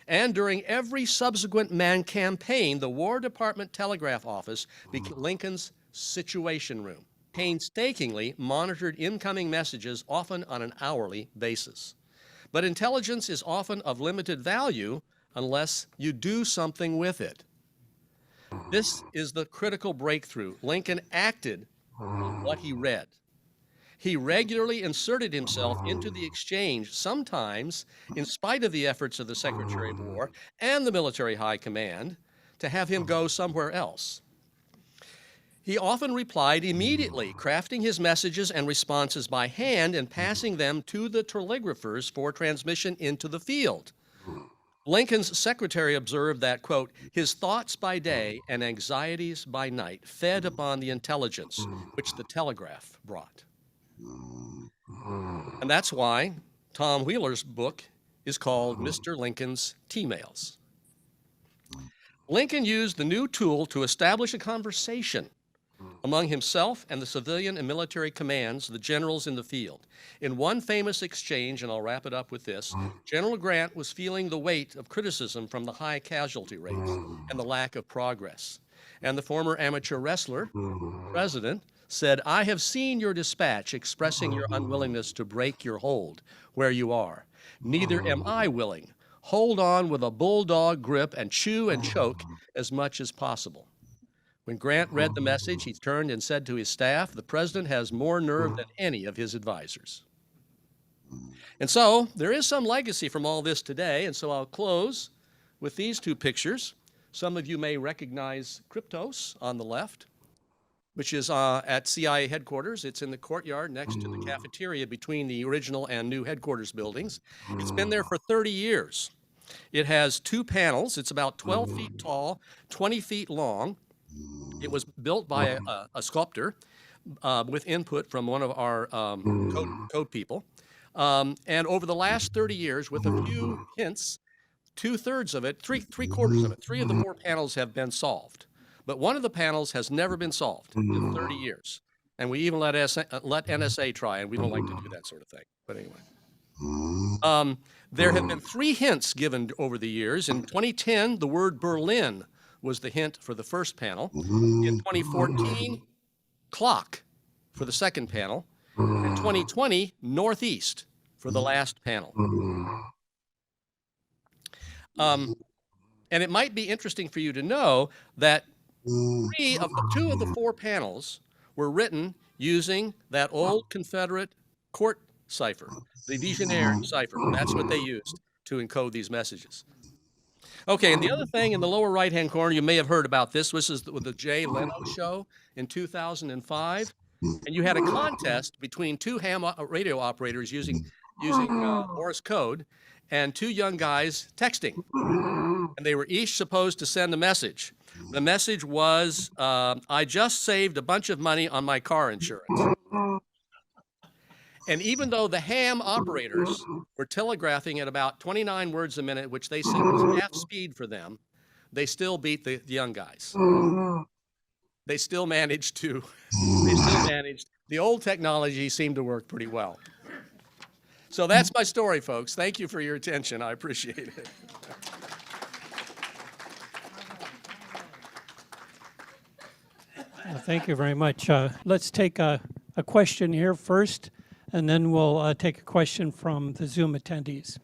Speaker 1: and during every subsequent campaign, the War Department Telegraph Office became Lincoln's Situation Room, painstakingly monitored incoming messages, often on an hourly basis. But intelligence is often of limited value unless you do something with it. This is the critical breakthrough. Lincoln acted on what he read. He regularly inserted himself into the exchange, sometimes in spite of the efforts of the Secretary of War and the military high command to have him go somewhere else. He often replied immediately, crafting his messages and responses by hand and passing them to the telegraphers for transmission into the field. Lincoln's secretary observed that, quote, his thoughts by day and anxieties by night fed upon the intelligence which the telegraph brought. And that's why Tom Wheeler's book is called Mr. Lincoln's T-Mails. Lincoln used the new tool to establish a conversation among himself and the civilian and military commands, the generals in the field. In one famous exchange, and I'll wrap it up with this, General Grant was feeling the weight of criticism from the high casualty rates and the lack of progress. And the former amateur wrestler, president, said, I have seen your dispatch expressing your unwillingness to break your hold where you are. Neither am I willing. Hold on with a bulldog grip and chew and choke as much as possible. When Grant read the message, he turned and said to his staff, the president has more nerve than any of his advisors. And so there is some legacy from all this today, and so I'll close with these two pictures. Some of you may recognize Kryptos on the left, which is at CIA headquarters. It's in the courtyard next to the cafeteria between the original and new headquarters buildings. It's been there for 30 years. It has two panels. It's about 12 feet tall, 20 feet long. It was built by a sculptor with input from one of our code people. And over the last 30 years, with a few hints, two-thirds of it, three-quarters of it, 3 of the 4 panels have been solved. But one of the panels has never been solved in 30 years. And we even let NSA try, and we don't like to do that sort of thing. But anyway. There have been 3 hints given over the years. In 2010, the word Berlin was the hint for the first panel. In 2014, clock for the second panel. In 2020, northeast for the last panel. And it might be interesting for you to know that 2 of the 4 panels were written using that old Confederate court cipher, the Vigenère cipher. That's what they used to encode these messages. Okay, and the other thing in the lower right-hand corner, you may have heard about this. This is the Jay Leno show in 2005. And you had a contest between 2 ham radio operators using Morse code and 2 young guys texting. And they were each supposed to send a message. The message was, I just saved a bunch of money on my car insurance. And even though the ham operators were telegraphing at about 29 words a minute, which they said was half speed for them, they still beat the young guys. They still managed. The old technology seemed to work pretty well. So that's my story, folks. Thank you for your attention. I appreciate it.
Speaker 3: Thank you very much. Let's take a question here first, and then we'll take a question from the Zoom attendees.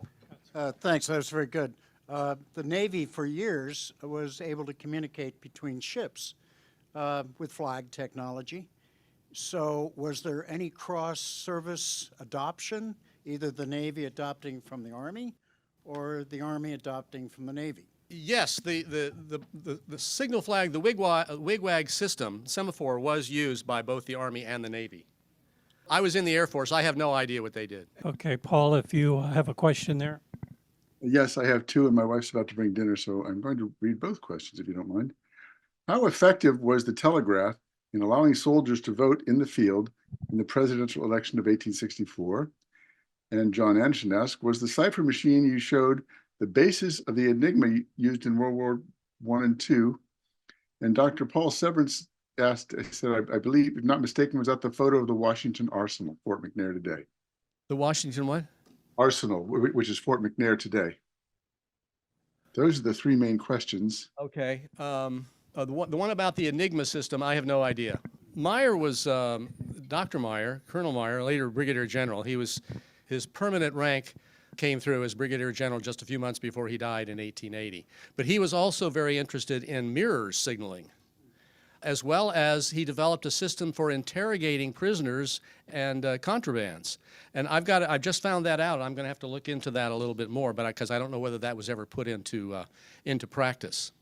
Speaker 4: Thanks, that was very good. The Navy for years was able to communicate between ships with flag technology. So was there any cross-service adoption, either the Navy adopting from the Army or the Army adopting from the Navy?
Speaker 1: Yes, the signal flag, the wigwag system, semaphore, was used by both the Army and the Navy. I was in the Air Force. I have no idea what they did.
Speaker 3: Okay, Paul, if you have a question there.
Speaker 5: Yes, I have 2, and my wife's about to bring dinner, so I'm going to read both questions, if you don't mind. How effective was the telegraph in allowing soldiers to vote in the field in the presidential election of 1864? And John Anderson asked, was the cipher machine you showed the basis of the enigma used in World War I and II? And Dr. Paul Severance asked, I said, I believe, if not mistaken, was that the photo of the Washington Arsenal, Fort McNair today?
Speaker 1: The Washington what?
Speaker 5: Arsenal, which is Fort McNair today. Those are the 3 main questions.
Speaker 1: Okay. The one about the Enigma system, I have no idea. Myer was, Dr. Myer, Colonel Myer, later Brigadier General. His permanent rank came through as Brigadier General just a few months before he died in 1880. But he was also very interested in mirror signaling, as well as he developed a system for interrogating prisoners and contrabands. And I've just found that out. I'm going to have to look into that a little bit more, but because I don't know whether that was ever put into practice.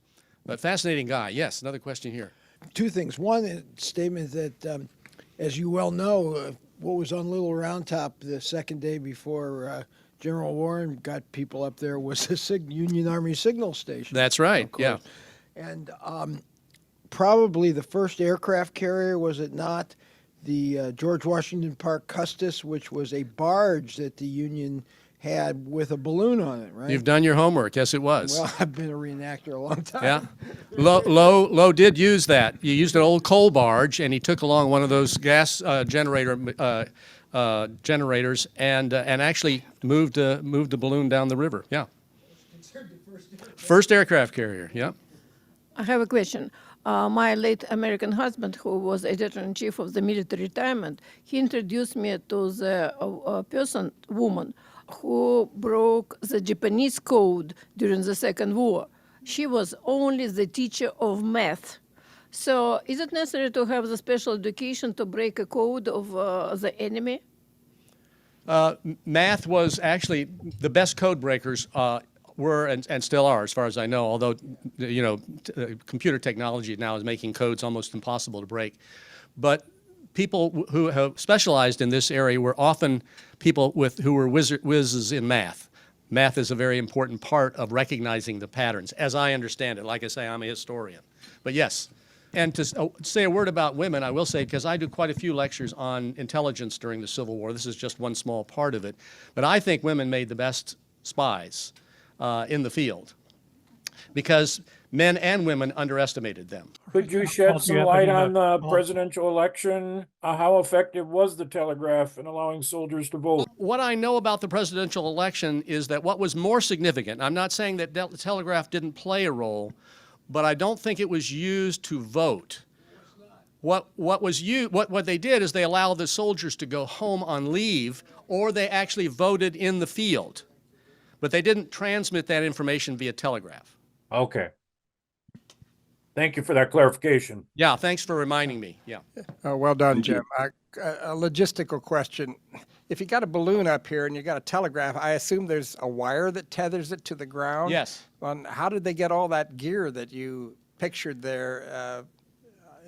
Speaker 1: But fascinating guy. Yes, another question here.
Speaker 6: 2 things. One, a statement that, as you well know, what was on Little Round Top the second day before General Warren got people up there was a Union Army signal station.
Speaker 1: That's right, yeah.
Speaker 6: And probably the first aircraft carrier, was it not, the George Washington Parke Custis, which was a barge that the Union had with a balloon on it, right?
Speaker 1: You've done your homework. Yes, it was.
Speaker 6: Well, I've been a reenactor a long time.
Speaker 1: Yeah. Lowe did use that. He used an old coal barge, and he took along one of those gas generators and actually moved the balloon down the river. Yeah. First aircraft carrier. Yeah.
Speaker 7: I have a question. My late American husband, who was editor-in-chief of the military retirement, he introduced me to the woman who broke the Japanese code during the Second War. She was only the teacher of math. So is it necessary to have the special education to break a code of the enemy?
Speaker 1: Math was actually the best code breakers were and still are, as far as I know, although, computer technology now is making codes almost impossible to break. But people who have specialized in this area were often people who were whizzes in math. Math is a very important part of recognizing the patterns, as I understand it. Like I say, I'm a historian. But yes, and to say a word about women, I will say, because I do quite a few lectures on intelligence during the Civil War. This is just one small part of it. But I think women made the best spies. in the field because men and women underestimated them.
Speaker 8: Could you
Speaker 2: Paul,
Speaker 8: shed
Speaker 2: do
Speaker 8: some
Speaker 2: you have
Speaker 8: light
Speaker 2: any,
Speaker 8: on the
Speaker 2: Paul?
Speaker 8: presidential election? How effective was the telegraph in allowing soldiers to vote?
Speaker 1: What I know about the presidential election is that what was more significant, I'm not saying that the telegraph didn't play a role, but I don't think it was used to vote. What they did is they allowed the soldiers to go home on leave, or they actually voted in the field. But they didn't transmit that information via telegraph.
Speaker 8: Okay. Thank you for that clarification.
Speaker 1: Yeah, thanks for reminding me. Yeah.
Speaker 9: Well done,
Speaker 5: Thank you.
Speaker 9: Jim. A logistical question. If you got a balloon up here and you got a telegraph, I assume there's a wire that tethers it to the ground?
Speaker 1: Yes.
Speaker 9: How did they get all that gear that you pictured there?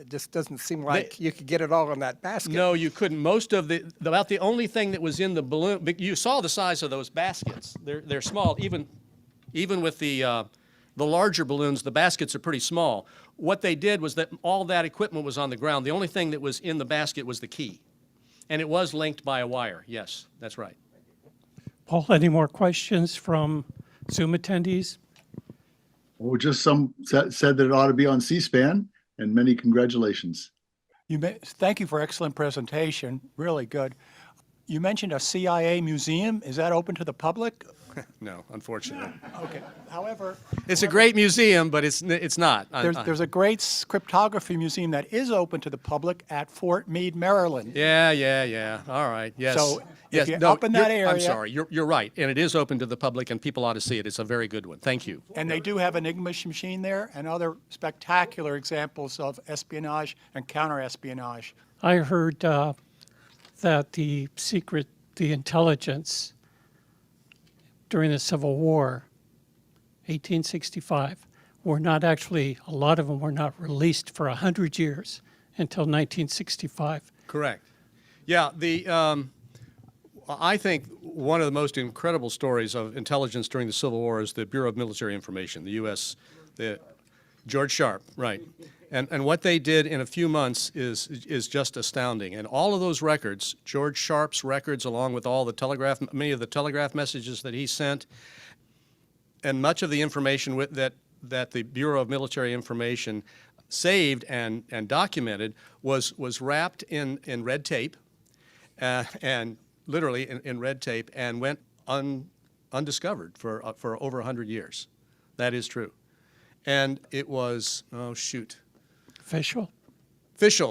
Speaker 9: It just doesn't seem like you could get it all in that basket.
Speaker 1: No, you couldn't. Most of about the only thing that was in the balloon, you saw the size of those baskets. They're small. Even with the larger balloons, the baskets are pretty small. What they did was that all that equipment was on the ground. The only thing that was in the basket was the key. And it was linked by a wire. Yes, that's right.
Speaker 3: Paul, any more questions from Zoom attendees?
Speaker 5: Well, just some said that it ought to be on C-SPAN, and many congratulations.
Speaker 10: Thank you for excellent presentation. Really good. You mentioned a CIA museum. Is that open to the public?
Speaker 1: No, unfortunately.
Speaker 10: Okay. However,
Speaker 1: It's a great museum, but it's not.
Speaker 10: there's a great cryptography museum that is open to the public at Fort Meade, Maryland.
Speaker 1: Yeah. All right. Yes.
Speaker 10: So,
Speaker 1: yes.
Speaker 10: if you're up in that
Speaker 1: I'm
Speaker 10: area-
Speaker 1: sorry. You're right, and it is open to the public, and people ought to see it. It's a very good one. Thank you.
Speaker 10: And they do have an Enigma machine there and other spectacular examples of espionage and counter-espionage.
Speaker 3: I heard that the intelligence during the Civil War, 1865, were not actually, a lot of them were not released for 100 years until 1965.
Speaker 1: Correct. Yeah. I think one of the most incredible stories of intelligence during the Civil War is the Bureau of Military Information, the U.S. George Sharp, right. And what they did in a few months is just astounding. And all of those records, George Sharp's records, along with all the many of the telegraph messages that he sent, and much of the information that the Bureau of Military Information saved and documented was wrapped in red tape, and literally in red tape, and went undiscovered for over 100 years. That is true. And it was, Fischel,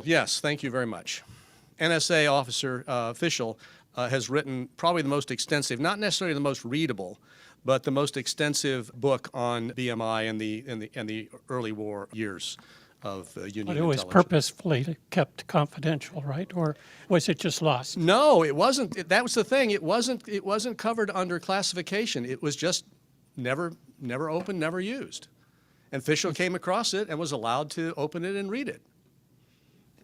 Speaker 1: yes, thank you very much. NSA officer Fischel has written probably the most extensive, not necessarily the most readable, but the most extensive book on BMI in the early war years of Union
Speaker 3: But it was
Speaker 1: intelligence.
Speaker 3: purposefully kept confidential, right? Or was it just lost?
Speaker 1: No, it wasn't. That was the thing. It wasn't covered under classification. It was just never opened, never used. And Fischel came across it and was allowed to open it and read it.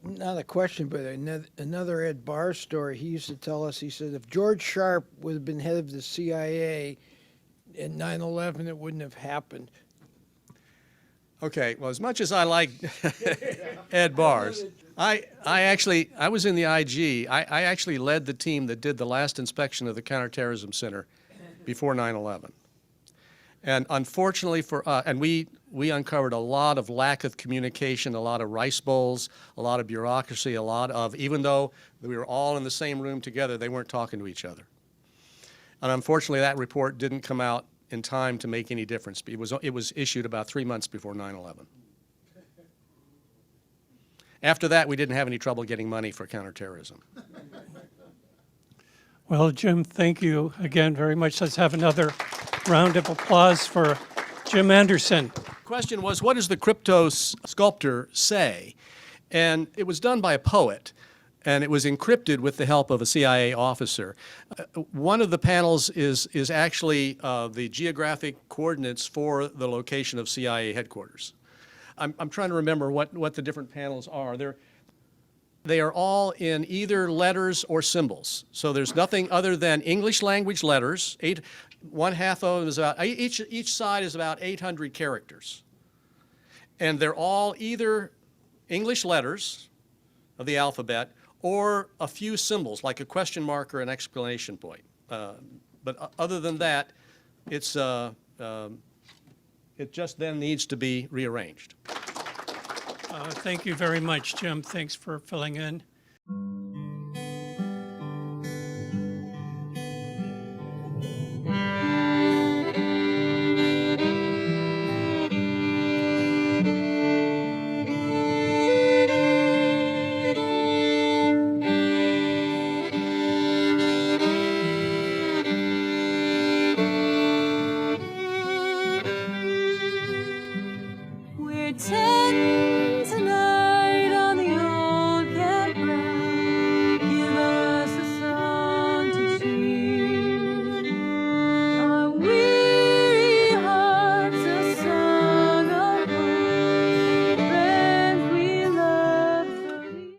Speaker 6: Not a question, but another Ed Barr story. He used to tell us, he said, if George Sharp would have been head of the CIA in 9/11, it wouldn't have happened.
Speaker 1: Okay, well, as much as I like Ed Barr's, I was in the IG. I actually led the team that did the last inspection of the Counterterrorism Center before 9/11. And unfortunately for us, and we uncovered a lot of lack of communication, a lot of rice bowls, a lot of bureaucracy, a lot of, even though we were all in the same room together, they weren't talking to each other. And unfortunately, that report didn't come out in time to make any difference. It was issued about 3 months before 9/11. After that, we didn't have any trouble getting money for counterterrorism.
Speaker 3: Well, Jim, thank you again very much. Let's have another round of applause for Jim Anderson.
Speaker 1: Question was, what does the crypto sculptor say? And it was done by a poet, and it was encrypted with the help of a CIA officer. One of the panels is actually the geographic coordinates for the location of CIA headquarters. I'm trying to remember what the different panels are. They are all in either letters or symbols. So there's nothing other than English language letters. One half of them is about, each side is about 800 characters. And they're all either English letters of the alphabet or a few symbols, like a question mark or an exclamation point. But other than that, it's it just then needs to be rearranged.
Speaker 3: Thank you very much, Jim. Thanks for filling in.
Speaker 11: We're